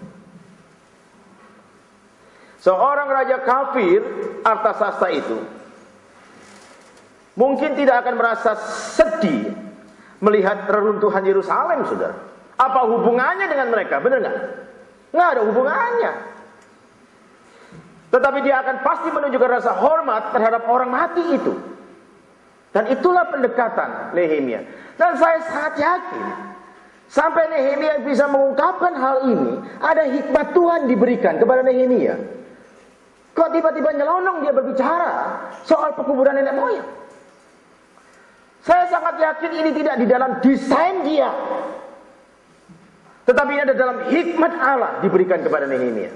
Seorang raja kafir, Artasasta itu, mungkin tidak akan merasa sedih melihat reruntuhan Yerusalem, saudara. Apa hubungannya dengan mereka? Benar nggak? Nggak ada hubungannya. Tetapi dia akan pasti menunjukkan rasa hormat terhadap orang mati itu. Dan itulah pendekatan Nehemia. Dan saya sangat yakin, sampai Nehemia bisa mengungkapkan hal ini, ada hikmat Tuhan diberikan kepada Nehemia. Kok tiba-tiba nyelonong dia berbicara soal pekuburan nenek moyang? Saya sangat yakin ini tidak di dalam desain dia, tetapi ini ada dalam hikmat Allah diberikan kepada Nehemia.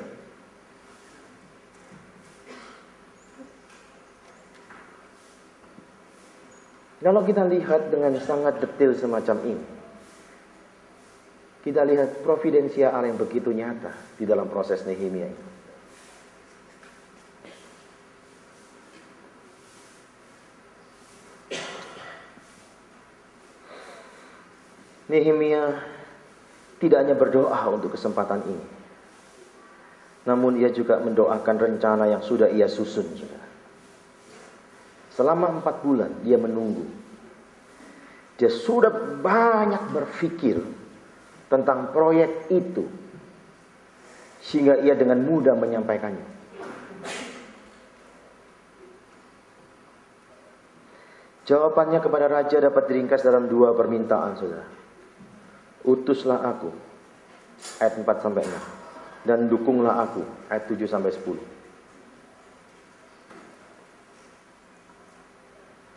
Kalau kita lihat dengan sangat detail semacam ini, kita lihat providensia Allah yang begitu nyata di dalam proses Nehemia ini. Nehemia tidak hanya berdoa untuk kesempatan ini, namun ia juga mendoakan rencana yang sudah ia susun, saudara. Selama 4 bulan dia menunggu. Dia sudah banyak berpikir tentang proyek itu, sehingga ia dengan mudah menyampaikannya. Jawabannya kepada raja dapat diringkas dalam 2 permintaan, saudara. Utuslah aku, ayat 4-6, dan dukunglah aku, ayat 7-10.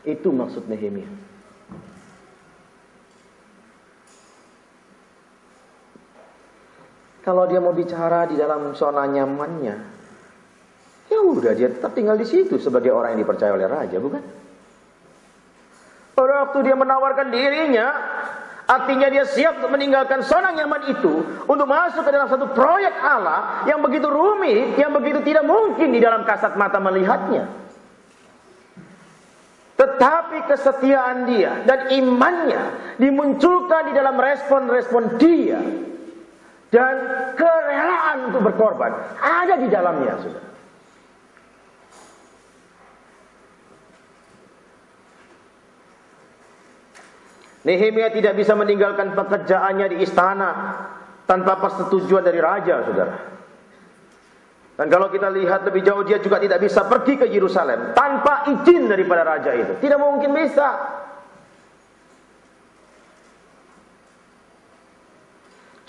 Itu maksud Nehemia. Kalau dia mau bicara di dalam zona nyamannya, ya udah, dia tetap tinggal di situ sebagai orang yang dipercaya oleh raja, bukan? Pada waktu dia menawarkan dirinya, artinya dia siap untuk meninggalkan zona nyaman itu untuk masuk ke dalam satu proyek Allah yang begitu rumit, yang begitu tidak mungkin di dalam kasat mata melihatnya. Tetapi kesetiaan dia dan imannya dimunculkan di dalam respon-respon dia dan kerelaan untuk berkorban ada di dalamnya, saudara. Nehemia tidak bisa meninggalkan pekerjaannya di istana tanpa persetujuan dari raja, saudara. Dan kalau kita lihat lebih jauh, dia juga tidak bisa pergi ke Yerusalem tanpa izin daripada raja itu. Tidak mungkin bisa.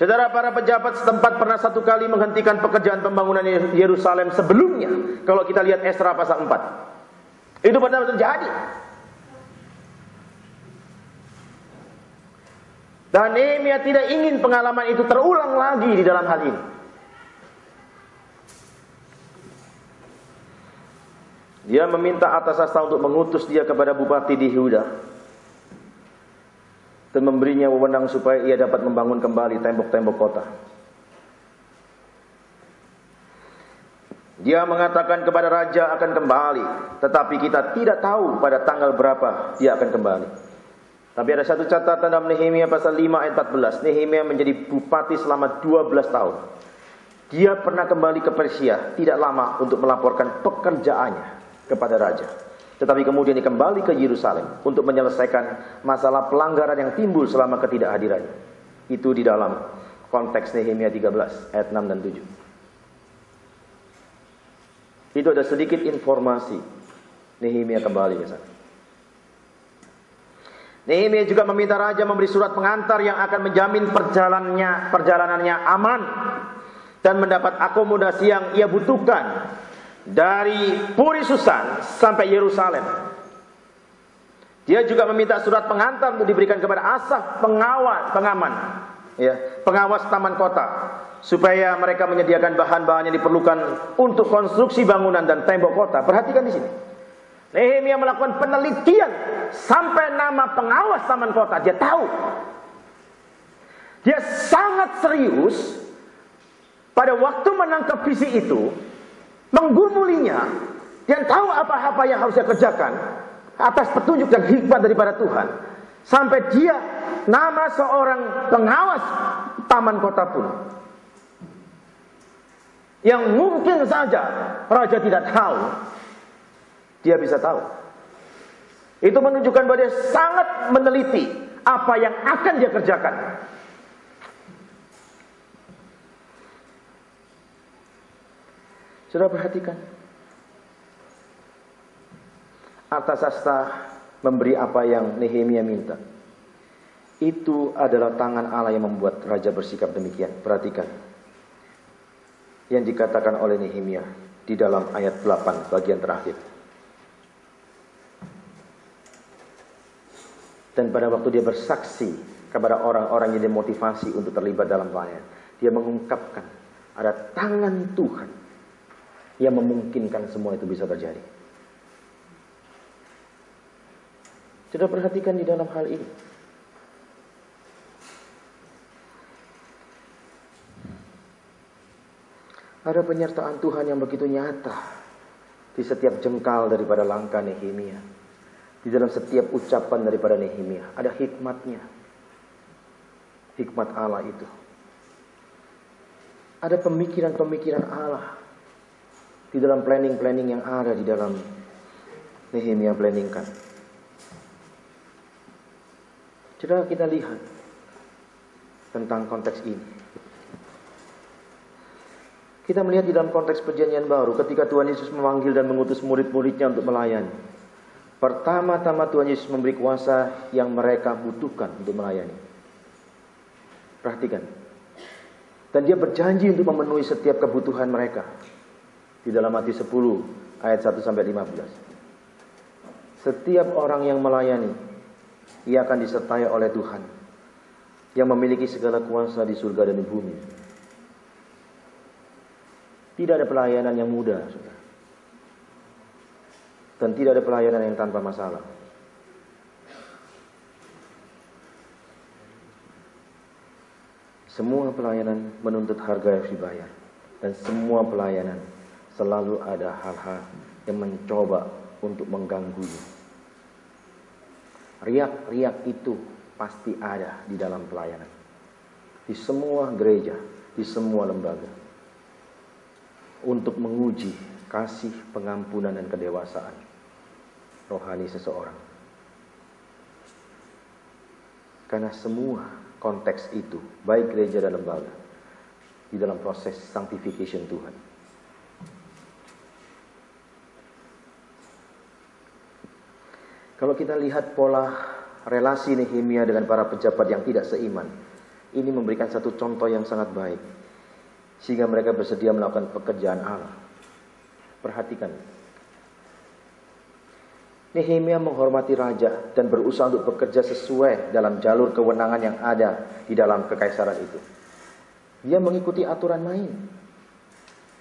Saudara, para pejabat setempat pernah satu kali menghentikan pekerjaan pembangunan Yerusalem sebelumnya. Kalau kita lihat Esra pasal 4. Itu benar-benar terjadi. Dan Nehemia tidak ingin pengalaman itu terulang lagi di dalam hal ini. Dia meminta Artasasta untuk mengutus dia kepada bupati di Yehuda dan memberinya wewenang supaya ia dapat membangun kembali tembok-tembok kota. Dia mengatakan kepada raja akan kembali, tetapi kita tidak tahu pada tanggal berapa dia akan kembali. Tapi ada satu catatan dalam Nehemia pasal 5 ayat 14. Nehemia menjadi bupati selama 12 tahun. Dia pernah kembali ke Persia tidak lama untuk melaporkan pekerjaannya kepada raja. Tetapi kemudian dia kembali ke Yerusalem untuk menyelesaikan masalah pelanggaran yang timbul selama ketidakhadirannya. Itu di dalam konteks Nehemia 13 ayat 6 dan 7. Itu ada sedikit informasi Nehemia kembali ke sana. Nehemia juga meminta raja memberi surat pengantar yang akan menjamin perjalanannya aman dan mendapat akomodasi yang ia butuhkan dari Puri Susan sampai Yerusalem. Dia juga meminta surat pengantar untuk diberikan kepada Asaf, pengawas taman kota, supaya mereka menyediakan bahan-bahan yang diperlukan untuk konstruksi bangunan dan tembok kota. Perhatikan di sini. Nehemia melakukan penelitian sampai nama pengawas taman kota. Dia tahu. Dia sangat serius pada waktu menangkap visi itu, menggumulinya, dan tahu apa-apa yang harus dia kerjakan atas petunjuk dan hikmat daripada Tuhan. Sampai dia nama seorang pengawas taman kota pun, yang mungkin saja raja tidak tahu, dia bisa tahu. Itu menunjukkan bahwa dia sangat meneliti apa yang akan dia kerjakan. Sudah perhatikan, Artasasta memberi apa yang Nehemia minta. Itu adalah tangan Allah yang membuat raja bersikap demikian. Perhatikan yang dikatakan oleh Nehemia di dalam ayat 8 bagian terakhir. Dan pada waktu dia bersaksi kepada orang-orang yang dimotivasi untuk terlibat dalam pelayanan, dia mengungkapkan ada tangan Tuhan yang memungkinkan semua itu bisa terjadi. Sudah perhatikan di dalam hal ini. Ada penyertaan Tuhan yang begitu nyata di setiap jengkal daripada langkah Nehemia. Di dalam setiap ucapan daripada Nehemia ada hikmatnya. Hikmat Allah itu. Ada pemikiran-pemikiran Allah di dalam planning-planning yang ada di dalam Nehemia planningkan. Coba kita lihat tentang konteks ini. Kita melihat di dalam konteks perjanjian baru ketika Tuhan Yesus memanggil dan mengutus murid-muridnya untuk melayani. Pertama-tama Tuhan Yesus memberi kuasa yang mereka butuhkan untuk melayani. Perhatikan. Dan dia berjanji untuk memenuhi setiap kebutuhan mereka. Di dalam Matius 10 ayat 1 sampai 15. Setiap orang yang melayani, ia akan disertai oleh Tuhan yang memiliki segala kuasa di surga dan di bumi. Tidak ada pelayanan yang mudah, saudara. Dan tidak ada pelayanan yang tanpa masalah. Semua pelayanan menuntut harga yang harus dibayar. Dan semua pelayanan selalu ada hal-hal yang mencoba untuk mengganggunya. Riak-riak itu pasti ada di dalam pelayanan. Di semua gereja di semua lembaga untuk menguji kasih, pengampunan, dan kedewasaan rohani seseorang. Karena semua konteks itu, baik gereja dan lembaga, di dalam proses sanctification Tuhan. Kalau kita lihat pola relasi Nehemia dengan para pejabat yang tidak seiman, ini memberikan satu contoh yang sangat baik, sehingga mereka bersedia melakukan pekerjaan Allah. Perhatikan, Nehemia menghormati raja dan berusaha untuk bekerja sesuai dalam jalur kewenangan yang ada di dalam kekaisaran itu. Dia mengikuti aturan main.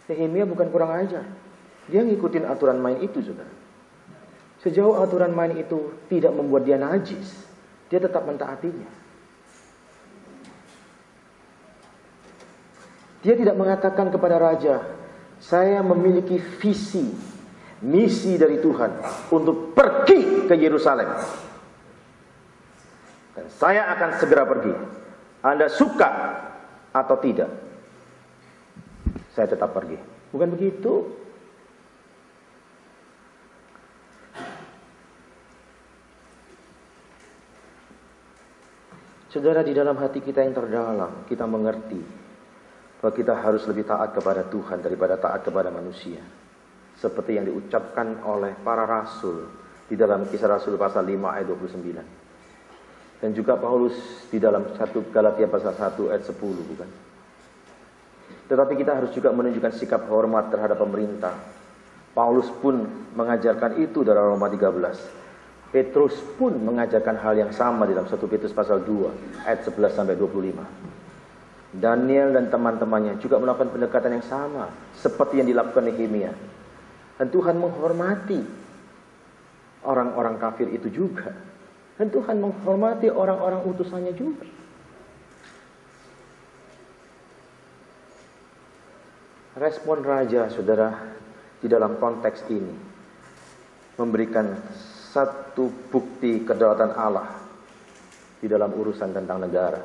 Nehemia bukan kurang ajar, dia ngikutin aturan main itu, saudara. Sejauh aturan main itu tidak membuat dia najis, dia tetap mentaatinya. Dia tidak mengatakan kepada raja, saya memiliki visi, misi dari Tuhan untuk pergi ke Yerusalem, dan saya akan segera pergi. Anda suka atau tidak, saya tetap pergi. Bukan begitu. Saudara, di dalam hati kita yang terdalam, kita mengerti bahwa kita harus lebih taat kepada Tuhan daripada taat kepada manusia. Seperti yang diucapkan oleh para rasul di dalam Kisah Rasul pasal 5 ayat 29. Dan juga Paulus di dalam 1 Galatia pasal 1 ayat 10, bukan? Tetapi kita harus juga menunjukkan sikap hormat terhadap pemerintah. Paulus pun mengajarkan itu dalam Roma 13. Petrus pun mengajarkan hal yang sama di dalam 1 Petrus pasal 2 ayat 11 sampai 25. Daniel dan teman-temannya juga melakukan pendekatan yang sama seperti yang dilakukan Nehemia. Dan Tuhan menghormati orang-orang kafir itu juga. Dan Tuhan menghormati orang-orang utusannya juga. Respon raja, saudara, di dalam konteks ini memberikan satu bukti kedaulatan Allah di dalam urusan tentang negara.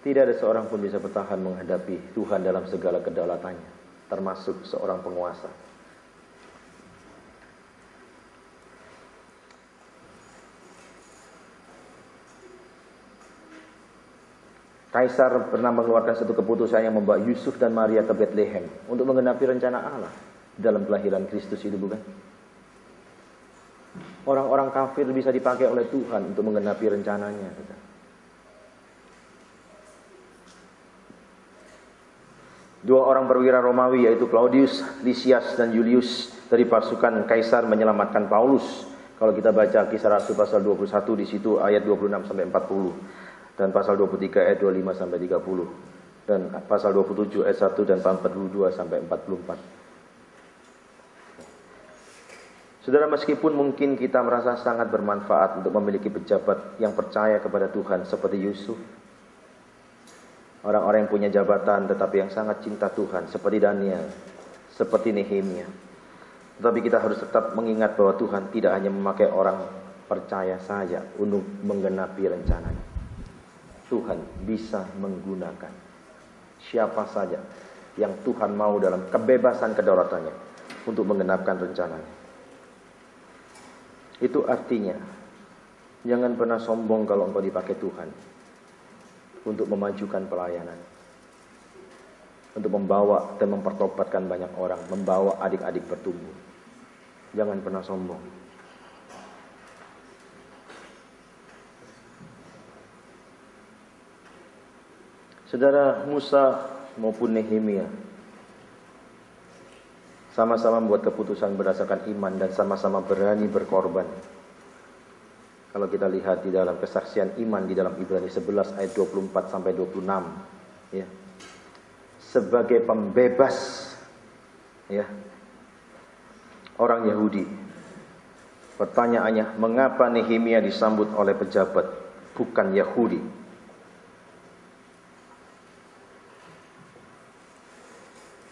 Tidak ada seorang pun bisa bertahan menghadapi Tuhan dalam segala kedaulatannya, termasuk seorang penguasa. Kaisar pernah mengeluarkan satu keputusan yang membawa Yusuf dan Maria ke Bethlehem untuk menggenapi rencana Allah dalam kelahiran Kristus itu, bukan? Orang-orang kafir bisa dipakai oleh Tuhan untuk menggenapi rencananya. Dua orang perwira Romawi, yaitu Claudius, Lysias, dan Julius dari pasukan Kaisar menyelamatkan Paulus. Kalau kita baca Kisah Rasul pasal 21 di situ ayat 26 sampai 40, dan pasal 23 ayat 25 sampai 30, dan pasal 27 ayat 1 dan 42 sampai 44. Saudara, meskipun mungkin kita merasa sangat bermanfaat untuk memiliki pejabat yang percaya kepada Tuhan seperti Yusuf, orang-orang yang punya jabatan tetapi yang sangat cinta Tuhan seperti Daniel, seperti Nehemia, tetapi kita harus tetap mengingat bahwa Tuhan tidak hanya memakai orang percaya saja untuk menggenapi rencananya. Tuhan bisa menggunakan siapa saja yang Tuhan mau dalam kebebasan kedaulatannya untuk menggenapkan rencananya. Itu artinya jangan pernah sombong kalau engkau dipakai Tuhan untuk memajukan pelayanan, untuk membawa dan mempertobatkan banyak orang, membawa adik-adik bertumbuh. Jangan pernah sombong. Saudara, Musa maupun Nehemia sama-sama membuat keputusan berdasarkan iman dan sama-sama berani berkorban. Kalau kita lihat di dalam kesaksian iman di dalam Ibrani 11 ayat 24 sampai 26, ya. Sebagai pembebas, ya, orang Yahudi. Pertanyaannya, mengapa Nehemia disambut oleh pejabat bukan Yahudi?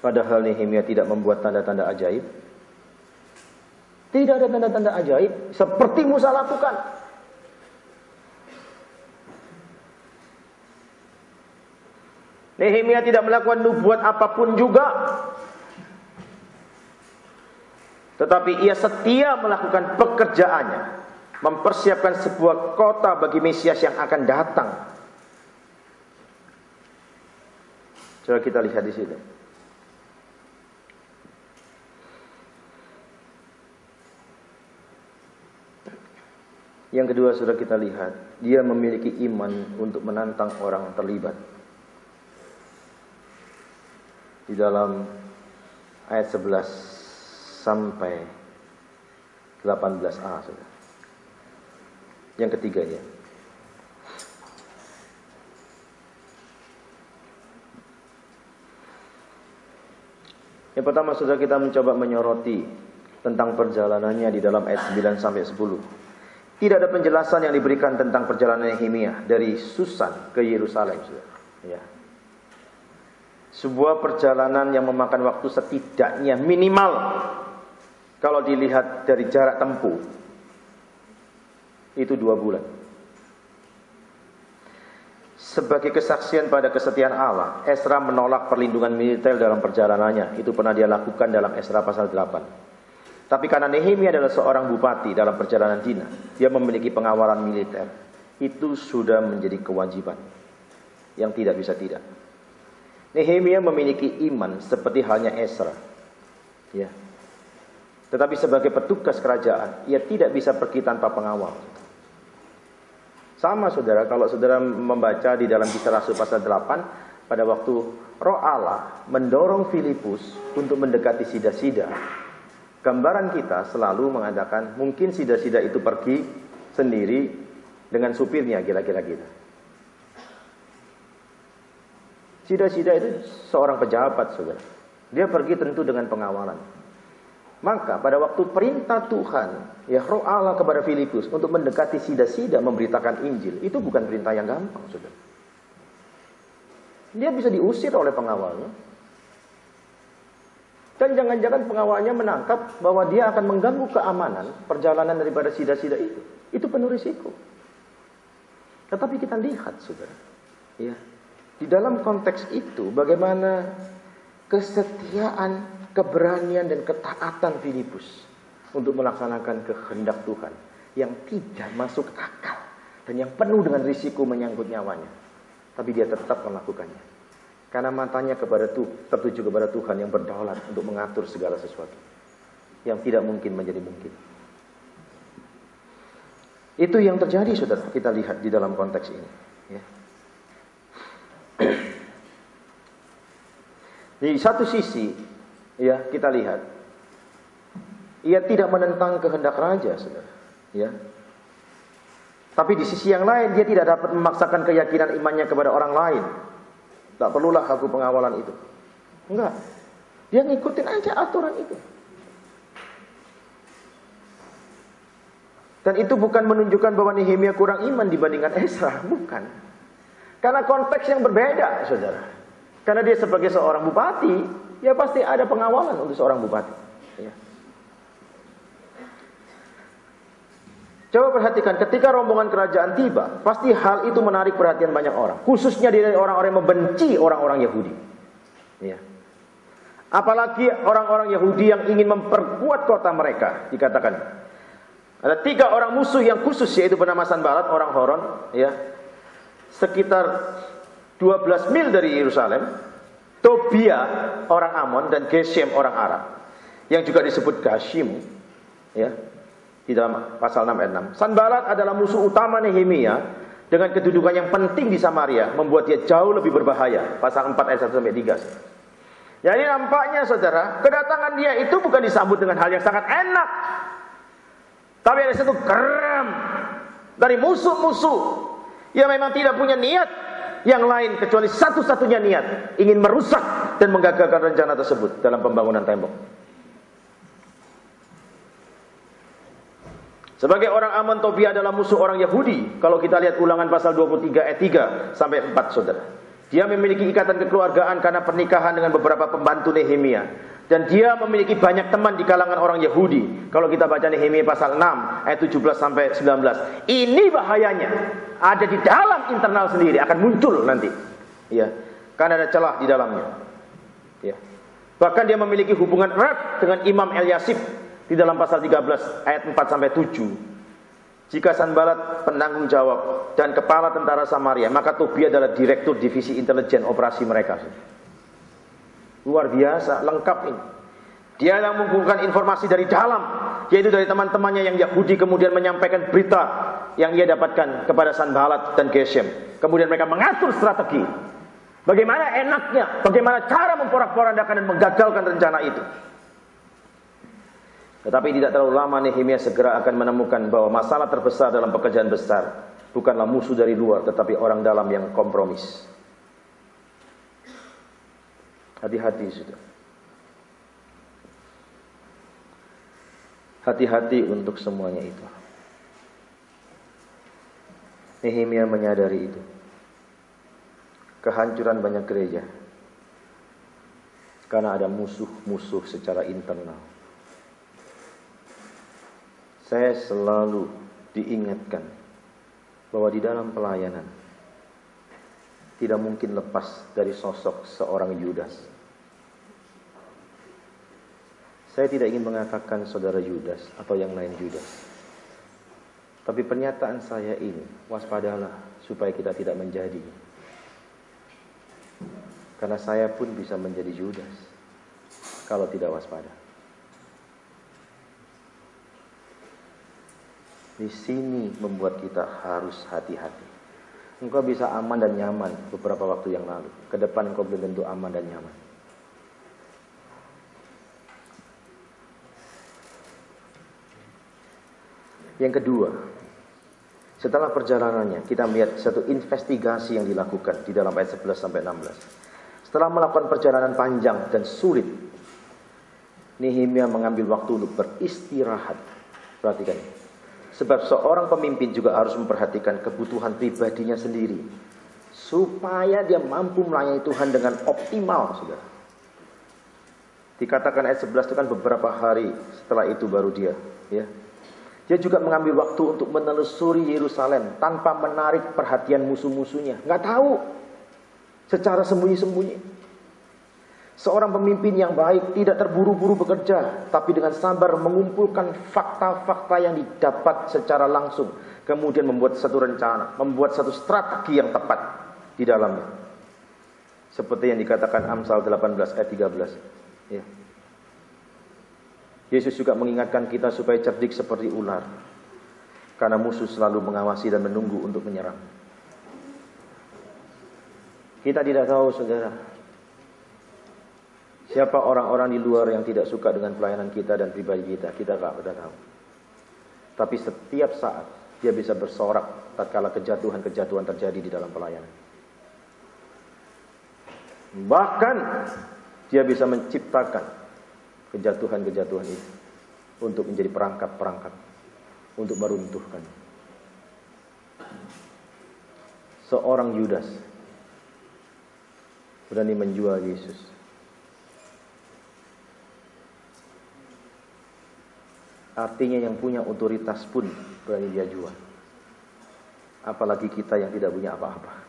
Padahal Nehemia tidak membuat tanda-tanda ajaib. Tidak ada tanda-tanda ajaib seperti Musa lakukan. Nehemia tidak melakukan nubuat apapun juga. Tetapi ia setia melakukan pekerjaannya, mempersiapkan sebuah kota bagi Mesias yang akan datang. Coba kita lihat di sini. Yang kedua sudah kita lihat, dia memiliki iman untuk menantang orang terlibat. Di dalam ayat 11 sampai 18a sudah. Yang ketiga ya. Yang pertama sudah kita mencoba menyoroti tentang perjalanannya di dalam ayat 9 sampai 10. Tidak ada penjelasan yang diberikan tentang perjalanan Nehemia dari Susan ke Yerusalem. Ya. Sebuah perjalanan yang memakan waktu setidaknya minimal, kalau dilihat dari jarak tempuh, itu 2 bulan. Sebagai kesaksian pada kesetiaan Allah, Ezra menolak perlindungan militer dalam perjalanannya. Itu pernah dia lakukan dalam Ezra pasal 8. Tapi karena Nehemia adalah seorang bupati dalam perjalanan dinas, dia memiliki pengawalan militer. Itu sudah menjadi kewajiban yang tidak bisa tidak. Nehemia memiliki iman seperti halnya Ezra. Ya. Tetapi sebagai petugas kerajaan, ia tidak bisa pergi tanpa pengawal. Sama saudara, kalau saudara membaca di dalam Kisah Rasul pasal 8, pada waktu Roh Allah mendorong Filipus untuk mendekati Sida-Sida, gambaran kita selalu mengadakan mungkin Sida-Sida itu pergi sendiri dengan supirnya, kira-kira gitu. Sida-Sida itu seorang pejabat, saudara. Dia pergi tentu dengan pengawalan. Maka pada waktu perintah Tuhan, ya Roh Allah kepada Filipus untuk mendekati Sida-Sida memberitakan Injil, itu bukan perintah yang gampang, saudara. Dia bisa diusir oleh pengawalnya. Dan jangan-jangan pengawalnya menangkap bahwa dia akan mengganggu keamanan perjalanan daripada Sida-Sida itu. Itu penuh risiko. Tetapi kita lihat, saudara, ya, di dalam konteks itu bagaimana kesetiaan, keberanian dan ketaatan Filipus untuk melaksanakan kehendak Tuhan yang tidak masuk akal dan yang penuh dengan risiko menyangkut nyawanya. Tapi dia tetap melakukannya. Karena matanya tertuju kepada Tuhan yang berdaulat untuk mengatur segala sesuatu yang tidak mungkin menjadi mungkin. Itu yang terjadi, saudara. Kita lihat di dalam konteks ini. Ya. Di satu sisi, ya kita lihat, ia tidak menentang kehendak raja, saudara. Ya. Tapi di sisi yang lain, dia tidak dapat memaksakan keyakinan imannya kepada orang lain. Tak perlulah aku pengawalan itu. Enggak. Dia ngikutin aja aturan itu. Dan itu bukan menunjukkan bahwa Nehemia kurang iman dibandingkan Ezra. Bukan. Karena konteks yang berbeda, saudara. Karena dia sebagai seorang bupati, ya pasti ada pengawalan untuk seorang bupati. Ya. Coba perhatikan, ketika rombongan kerajaan tiba, pasti hal itu menarik perhatian banyak orang. Khususnya dari orang-orang yang membenci orang-orang Yahudi. Ya. Apalagi orang-orang Yahudi yang ingin memperkuat kota mereka. Dikatakan, ada 3 orang musuh yang khusus, yaitu bernama Sanballat, orang Horon. Ya. Sekitar 12 mil dari Yerusalem. Tobia, orang Amon, dan Geshem, orang Arab. Yang juga disebut Gashim. Ya. Di dalam pasal 6 ayat 6. Sanballat adalah musuh utama Nehemia dengan kedudukan yang penting di Samaria, membuat dia jauh lebih berbahaya. Pasal 4 ayat 1 sampai 3. Jadi nampaknya, saudara, kedatangan dia itu bukan disambut dengan hal yang sangat enak. Tapi ada satu geram dari musuh-musuh yang memang tidak punya niat yang lain kecuali satu-satunya niat, ingin merusak dan menggagalkan rencana tersebut dalam pembangunan tembok. Sebagai orang Amon, Tobia adalah musuh orang Yahudi. Kalau kita lihat Ulangan pasal 23 ayat 3 sampai 4, saudara. Dia memiliki ikatan kekeluargaan karena pernikahan dengan beberapa pembantu Nehemia. Dan dia memiliki banyak teman di kalangan orang Yahudi. Kalau kita baca Nehemia pasal 6 ayat 17 sampai 19. Ini bahayanya. Ada di dalam internal sendiri, akan muncul nanti. Ya. karena ada celah di dalamnya. Ya. Bahkan dia memiliki hubungan erat dengan Imam Elyasib di dalam pasal 13 ayat 4 sampai 7. Jika Sanbalat penanggung jawab dan kepala tentara Samaria, maka Tobia adalah direktur divisi intelijen operasi mereka. Luar biasa, lengkap ini. Dia yang mengumpulkan informasi dari dalam, yaitu dari teman-temannya yang Yahudi, kemudian menyampaikan berita yang ia dapatkan kepada Sanbalat dan Geshem. Kemudian mereka mengatur strategi. Bagaimana enaknya, bagaimana cara memporak-porandakan dan menggagalkan rencana itu. Tetapi tidak terlalu lama Nehemia segera akan menemukan bahwa masalah terbesar dalam pekerjaan besar bukanlah musuh dari luar, tetapi orang dalam yang kompromis. Hati-hati sudah. Hati-hati untuk semuanya itu. Nehemia menyadari itu. Kehancuran banyak gereja karena ada musuh-musuh secara internal. Saya selalu diingatkan bahwa di dalam pelayanan tidak mungkin lepas dari sosok seorang Yudas. Saya tidak ingin mengatakan saudara Yudas atau yang lain Yudas. Tapi pernyataan saya ini, waspadalah supaya kita tidak menjadi. Karena saya pun bisa menjadi Yudas kalau tidak waspada. Di sini membuat kita harus hati-hati. Engkau bisa aman dan nyaman beberapa waktu yang lalu. Ke depan engkau belum tentu aman dan nyaman. Yang kedua, setelah perjalanannya kita melihat satu investigasi yang dilakukan di dalam ayat 11 sampai 16. Setelah melakukan perjalanan panjang dan sulit, Nehemia mengambil waktu untuk beristirahat. Perhatikan. Sebab seorang pemimpin juga harus memperhatikan kebutuhan pribadinya sendiri, supaya dia mampu melayani Tuhan dengan optimal, saudara. Dikatakan ayat 11 itu kan beberapa hari setelah itu baru dia, ya. Dia juga mengambil waktu untuk menelusuri Yerusalem tanpa menarik perhatian musuh-musuhnya. Nggak tahu. Secara sembunyi-sembunyi. Seorang pemimpin yang baik tidak terburu-buru bekerja, tapi dengan sabar mengumpulkan fakta-fakta yang didapat secara langsung, kemudian membuat satu rencana, membuat satu strategi yang tepat di dalamnya. Seperti yang dikatakan Amsal 18 ayat 13. Ya. Yesus juga mengingatkan kita supaya cerdik seperti ular, karena musuh selalu mengawasi dan menunggu untuk menyerang. Kita tidak tahu, saudara, siapa orang-orang di luar yang tidak suka dengan pelayanan kita dan pribadi kita. Kita tidak pernah tahu. Tapi setiap saat dia bisa bersorak tatkala kejatuhan-kejatuhan terjadi di dalam pelayanan. Bahkan dia bisa menciptakan kejatuhan-kejatuhan itu untuk menjadi perangkap-perangkap untuk meruntuhkan. Seorang Yudas berani menjual Yesus. Artinya yang punya otoritas pun berani dia jual. Apalagi kita yang tidak punya apa-apa.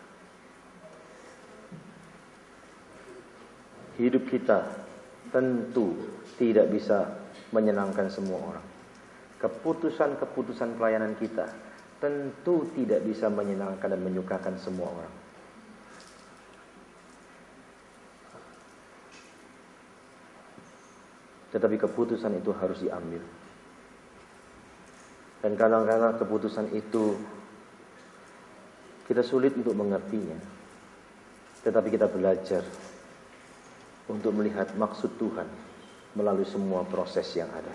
Hidup kita tentu tidak bisa menyenangkan semua orang. Keputusan-keputusan pelayanan kita tentu tidak bisa menyenangkan dan menyukakan semua orang. Tetapi keputusan itu harus diambil. Dan kadang-kadang keputusan itu kita sulit untuk mengertinya. Tetapi kita belajar untuk melihat maksud Tuhan melalui semua proses yang ada.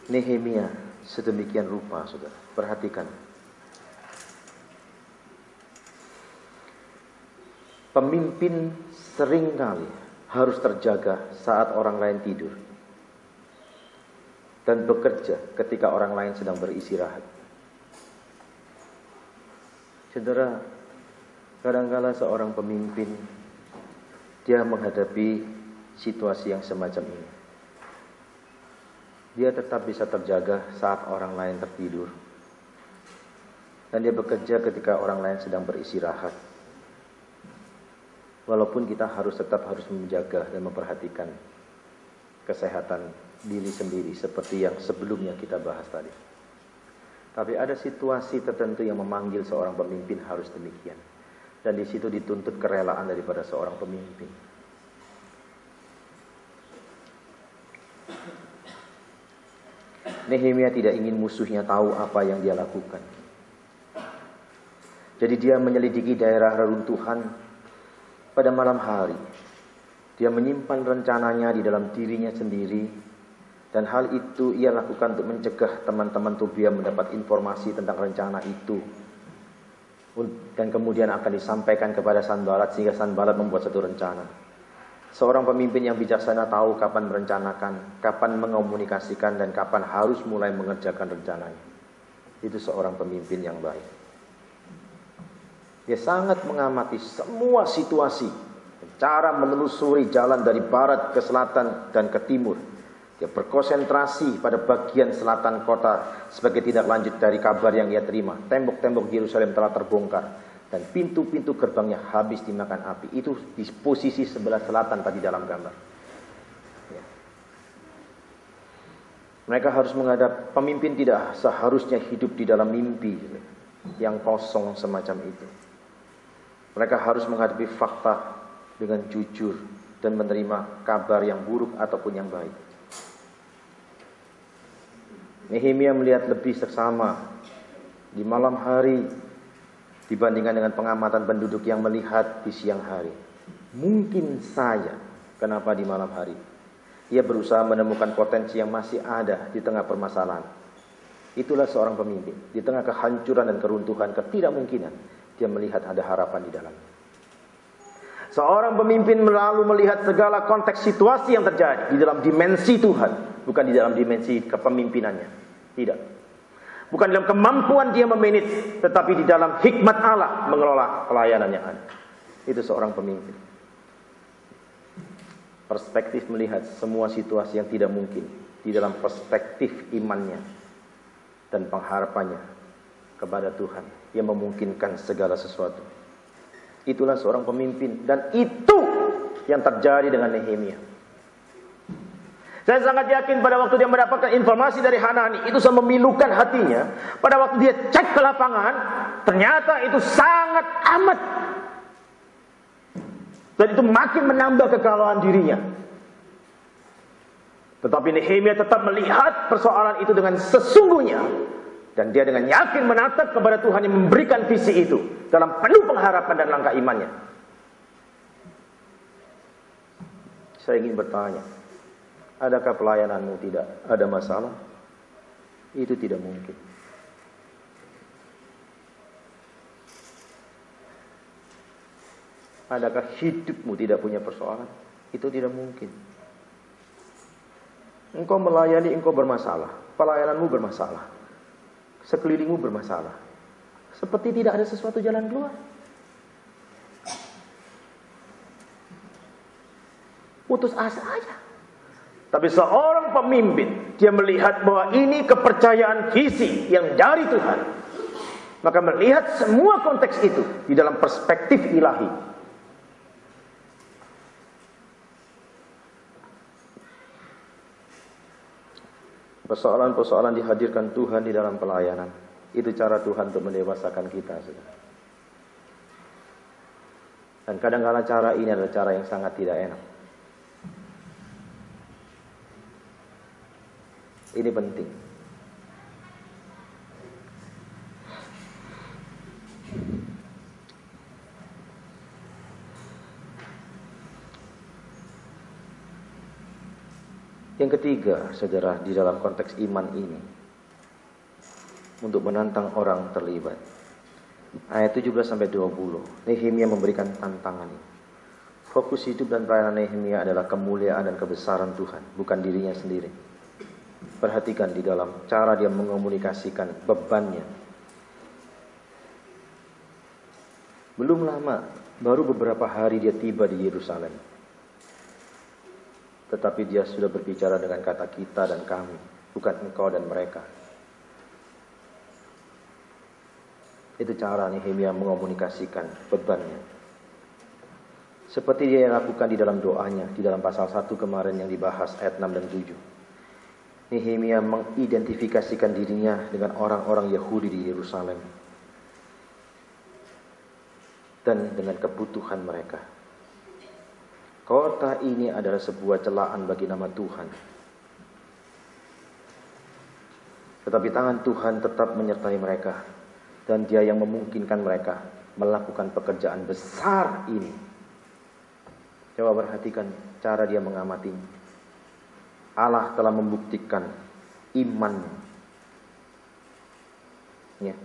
Nehemia sedemikian rupa, saudara. Perhatikan. Pemimpin seringkali harus terjaga saat orang lain tidur, dan bekerja ketika orang lain sedang beristirahat. Saudara, kadang-kala seorang pemimpin dia menghadapi situasi yang semacam ini. Dia tetap bisa terjaga saat orang lain tertidur, dan dia bekerja ketika orang lain sedang beristirahat. Walaupun kita tetap harus menjaga dan memperhatikan kesehatan diri sendiri seperti yang sebelumnya kita bahas tadi. Tapi ada situasi tertentu yang memanggil seorang pemimpin harus demikian. Dan di situ dituntut kerelaan daripada seorang pemimpin. Nehemia tidak ingin musuhnya tahu apa yang dia lakukan. Jadi dia menyelidiki daerah reruntuhan pada malam hari. Dia menyimpan rencananya di dalam dirinya sendiri. Dan hal itu ia lakukan untuk mencegah teman-teman Tobia mendapat informasi tentang rencana itu. Dan kemudian akan disampaikan kepada Sanballat sehingga Sanballat membuat satu rencana. Seorang pemimpin yang bijaksana tahu kapan merencanakan, kapan mengomunikasikan, dan kapan harus mulai mengerjakan rencananya. Itu seorang pemimpin yang baik. Dia sangat mengamati semua situasi, cara menelusuri jalan dari barat ke selatan dan ke timur. Dia berkonsentrasi pada bagian selatan kota sebagai tindak lanjut dari kabar yang ia terima. Tembok-tembok Yerusalem telah terbongkar dan pintu-pintu gerbangnya habis dimakan api. Itu di posisi sebelah selatan tadi dalam gambar. Ya. Mereka harus menghadap, pemimpin tidak seharusnya hidup di dalam mimpi yang kosong semacam itu. Mereka harus menghadapi fakta dengan jujur dan menerima kabar yang buruk ataupun yang baik. Nehemia melihat lebih seksama di malam hari dibandingkan dengan pengamatan penduduk yang melihat di siang hari. Mungkin saja kenapa di malam hari. Ia berusaha menemukan potensi yang masih ada di tengah permasalahan. Itulah seorang pemimpin. Di tengah kehancuran dan keruntuhan, ketidakmungkinan, dia melihat ada harapan di dalamnya. Seorang pemimpin lalu melihat segala konteks situasi yang terjadi di dalam dimensi Tuhan, bukan di dalam dimensi kepemimpinannya. Tidak. Bukan dalam kemampuan dia memanage, tetapi di dalam hikmat Allah mengelola pelayanan yang ada. Itu seorang pemimpin. Perspektif melihat semua situasi yang tidak mungkin di dalam perspektif imannya dan pengharapannya kepada Tuhan yang memungkinkan segala sesuatu. Itulah seorang pemimpin, dan itu yang terjadi dengan Nehemia. Saya sangat yakin pada waktu dia mendapatkan informasi dari Hanani, itu sangat memilukan hatinya. Pada waktu dia cek ke lapangan, ternyata itu sangat amat, dan itu makin menambah kegalauan dirinya. Tetapi Nehemia tetap melihat persoalan itu dengan sesungguhnya. Dan dia dengan yakin menatap kepada Tuhan yang memberikan visi itu dalam penuh pengharapan dan langkah imannya. Saya ingin bertanya, adakah pelayananmu tidak ada masalah? Itu tidak mungkin. Adakah hidupmu tidak punya persoalan? Itu tidak mungkin. Engkau melayani, engkau bermasalah. Pelayananmu bermasalah. Sekelilingmu bermasalah. Seperti tidak ada sesuatu jalan keluar. Putus asa aja. Tapi seorang pemimpin, dia melihat bahwa ini kepercayaan visi yang dari Tuhan. Maka melihat semua konteks itu di dalam perspektif ilahi. Persoalan-persoalan dihadirkan Tuhan di dalam pelayanan. Itu cara Tuhan untuk mendewasakan kita. Dan kadang-kadang cara ini adalah cara yang sangat tidak enak. Ini penting. Yang ketiga, saudara, di dalam konteks iman ini, untuk menantang orang terlibat. Ayat 17-20, Nehemia memberikan tantangan ini. Fokus hidup dan pelayanan Nehemia adalah kemuliaan dan kebesaran Tuhan, bukan dirinya sendiri. Perhatikan di dalam cara dia mengomunikasikan bebannya. Belum lama, baru beberapa hari dia tiba di Yerusalem. Tetapi dia sudah berbicara dengan kata kita dan kami, bukan engkau dan mereka. Itu cara Nehemia mengomunikasikan bebannya. Seperti dia lakukan di dalam doanya, di dalam pasal 1 kemarin yang dibahas ayat 6 dan 7. Nehemia mengidentifikasikan dirinya dengan orang-orang Yahudi di Yerusalem dan dengan kebutuhan mereka. Kota ini adalah sebuah celaan bagi nama Tuhan. Tetapi tangan Tuhan tetap menyertai mereka, dan Dia yang memungkinkan mereka melakukan pekerjaan besar ini. Coba perhatikan cara Dia mengamatinya. Allah telah membuktikan imannya, ya,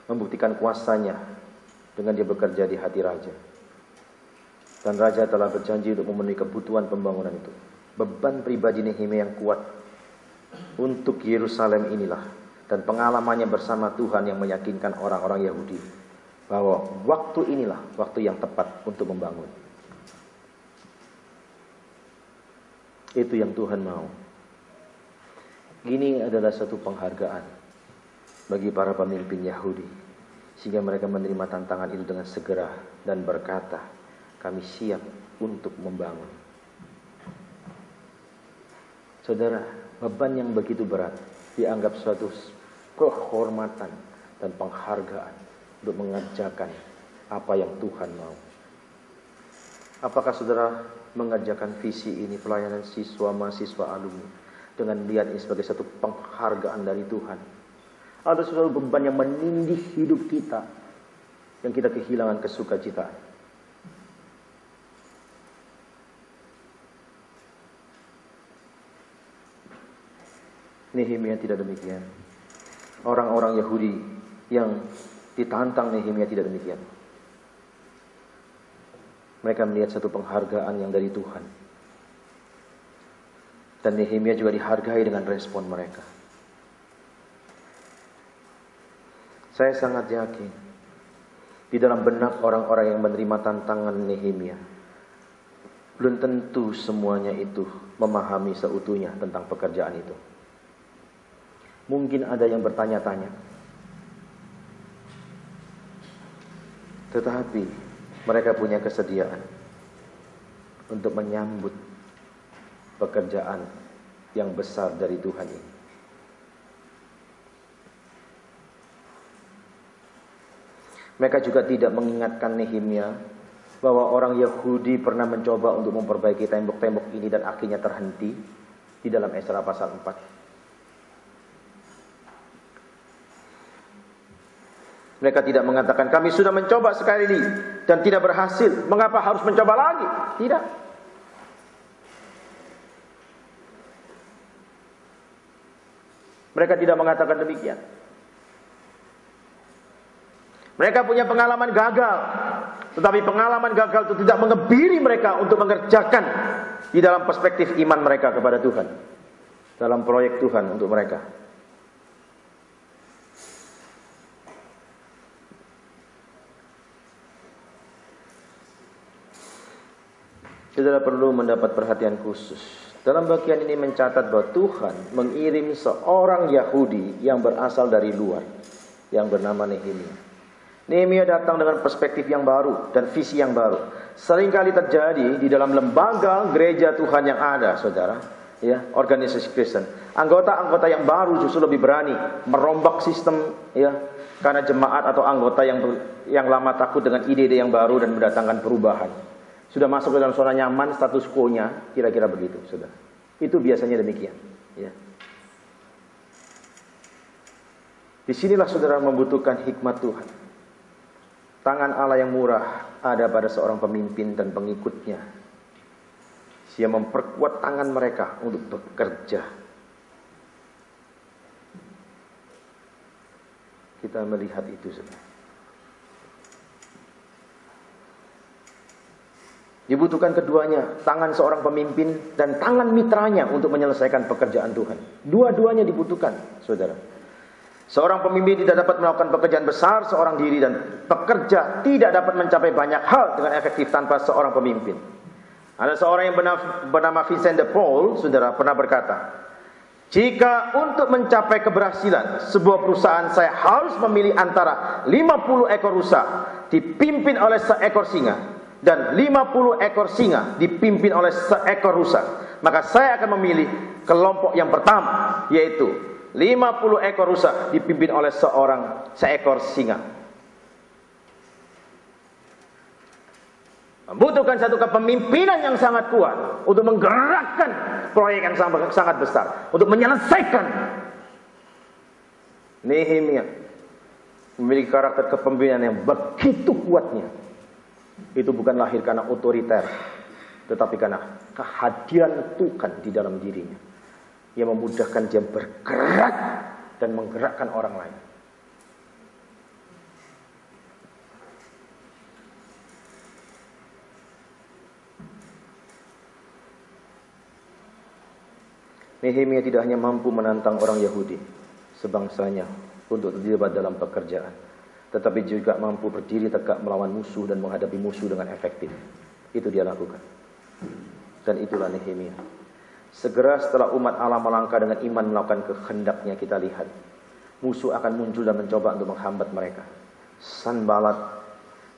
membuktikan kuasanya dengan Dia bekerja di hati raja. Dan raja telah berjanji untuk memenuhi kebutuhan pembangunan itu. Beban pribadi Nehemia yang kuat untuk Yerusalem inilah, dan pengalamannya bersama Tuhan yang meyakinkan orang-orang Yahudi bahwa waktu inilah waktu yang tepat untuk membangun. Itu yang Tuhan mau. Ini adalah satu penghargaan bagi para pemimpin Yahudi, sehingga mereka menerima tantangan itu dengan segera dan berkata, kami siap untuk membangun. Saudara, beban yang begitu berat dianggap suatu kehormatan dan penghargaan untuk mengerjakan apa yang Tuhan mau. Apakah saudara mengerjakan visi ini, pelayanan siswa, mahasiswa, alumni, dengan melihat ini sebagai satu penghargaan dari Tuhan? Ada suatu beban yang menindih hidup kita, yang kita kehilangan kesukacitaan. Nehemia tidak demikian. Orang-orang Yahudi yang ditantang Nehemia tidak demikian. Mereka melihat satu penghargaan yang dari Tuhan. Dan Nehemia juga dihargai dengan respon mereka. Saya sangat yakin di dalam benak orang-orang yang menerima tantangan Nehemia, belum tentu semuanya itu memahami seutuhnya tentang pekerjaan itu. Mungkin ada yang bertanya-tanya, tetapi mereka punya kesediaan untuk menyambut pekerjaan yang besar dari Tuhan ini. Mereka juga tidak mengingatkan Nehemia bahwa orang Yahudi pernah mencoba untuk memperbaiki tembok-tembok ini dan akhirnya terhenti di dalam Esra pasal 4. Mereka tidak mengatakan, kami sudah mencoba sekali ini dan tidak berhasil, mengapa harus mencoba lagi? Tidak. Mereka tidak mengatakan demikian. Mereka punya pengalaman gagal, tetapi pengalaman gagal itu tidak mengebiri mereka untuk mengerjakan di dalam perspektif iman mereka kepada Tuhan, dalam proyek Tuhan untuk mereka. Saudara perlu mendapat perhatian khusus. Dalam bagian ini mencatat bahwa Tuhan mengirim seorang Yahudi yang berasal dari luar, yang bernama Nehemia. Nehemia datang dengan perspektif yang baru dan visi yang baru. Seringkali terjadi di dalam lembaga gereja Tuhan yang ada, saudara, ya, organisasi Kristen. Anggota-anggota yang baru justru lebih berani merombak sistem, ya, karena jemaat atau anggota yang lama takut dengan ide-ide yang baru dan mendatangkan perubahan. Sudah masuk ke dalam zona nyaman, status quo-nya, kira-kira begitu, saudara. Itu biasanya demikian. Ya. Disinilah saudara membutuhkan hikmat Tuhan. Tangan Allah yang murah ada pada seorang pemimpin dan pengikutnya. Dia memperkuat tangan mereka untuk bekerja. Kita melihat itu, saudara. Dibutuhkan keduanya, tangan seorang pemimpin dan tangan mitranya untuk menyelesaikan pekerjaan Tuhan. Dua-duanya dibutuhkan, saudara. Seorang pemimpin tidak dapat melakukan pekerjaan besar seorang diri, dan pekerja tidak dapat mencapai banyak hal dengan efektif tanpa seorang pemimpin. Ada seorang yang bernama Vincent de Paul, saudara, pernah berkata, jika untuk mencapai keberhasilan sebuah perusahaan saya harus memilih antara 50 ekor rusa dipimpin oleh seekor singa dan 50 ekor singa dipimpin oleh seekor rusa, maka saya akan memilih kelompok yang pertama, yaitu 50 ekor rusa dipimpin oleh seekor singa. Membutuhkan satu kepemimpinan yang sangat kuat untuk menggerakkan proyek yang sangat besar, untuk menyelesaikan. Nehemia memiliki karakter kepemimpinan yang begitu kuatnya. Itu bukan lahir karena otoriter, tetapi karena kehadiran Tuhan di dalam dirinya, yang memudahkan dia bergerak dan menggerakkan orang lain. Nehemia tidak hanya mampu menantang orang Yahudi sebangsanya untuk terlibat dalam pekerjaan, tetapi juga mampu berdiri tegak melawan musuh dan menghadapi musuh dengan efektif. Itu dia lakukan. Dan itulah Nehemia. Segera setelah umat Allah melangkah dengan iman melakukan kehendaknya, kita lihat musuh akan muncul dan mencoba untuk menghambat mereka. Sanbalat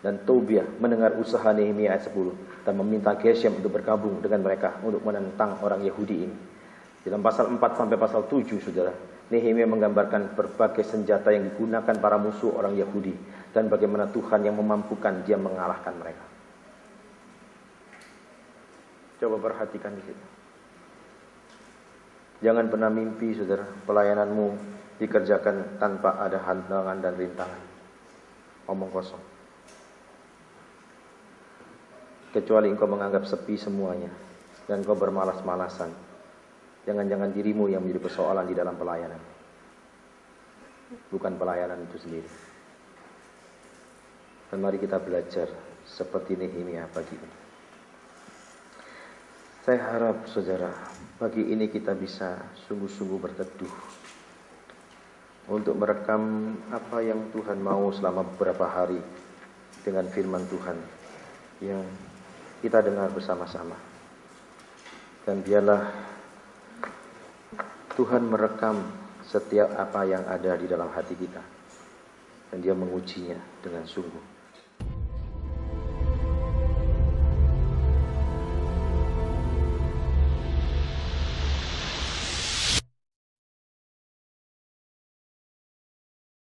dan Tobiah mendengar usaha Nehemia ayat 10 dan meminta Geshem untuk bergabung dengan mereka untuk menentang orang Yahudi ini. Dalam pasal 4 sampai pasal 7, saudara, Nehemia menggambarkan berbagai senjata yang digunakan para musuh orang Yahudi dan bagaimana Tuhan yang memampukan dia mengalahkan mereka. Coba perhatikan di situ. Jangan pernah mimpi, saudara, pelayananmu dikerjakan tanpa ada halangan dan rintangan. Omong kosong. Kecuali engkau menganggap sepi semuanya dan engkau bermalas-malasan. Jangan-jangan dirimu yang menjadi persoalan di dalam pelayanan, bukan pelayanan itu sendiri. Dan mari kita belajar seperti Nehemia pagi ini. Saya harap, saudara, pagi ini kita bisa sungguh-sungguh berteduh untuk merekam apa yang Tuhan mau selama beberapa hari dengan firman Tuhan yang kita dengar bersama-sama. Dan biarlah Tuhan merekam setiap apa yang ada di dalam hati kita, dan Dia mengujinya dengan sungguh.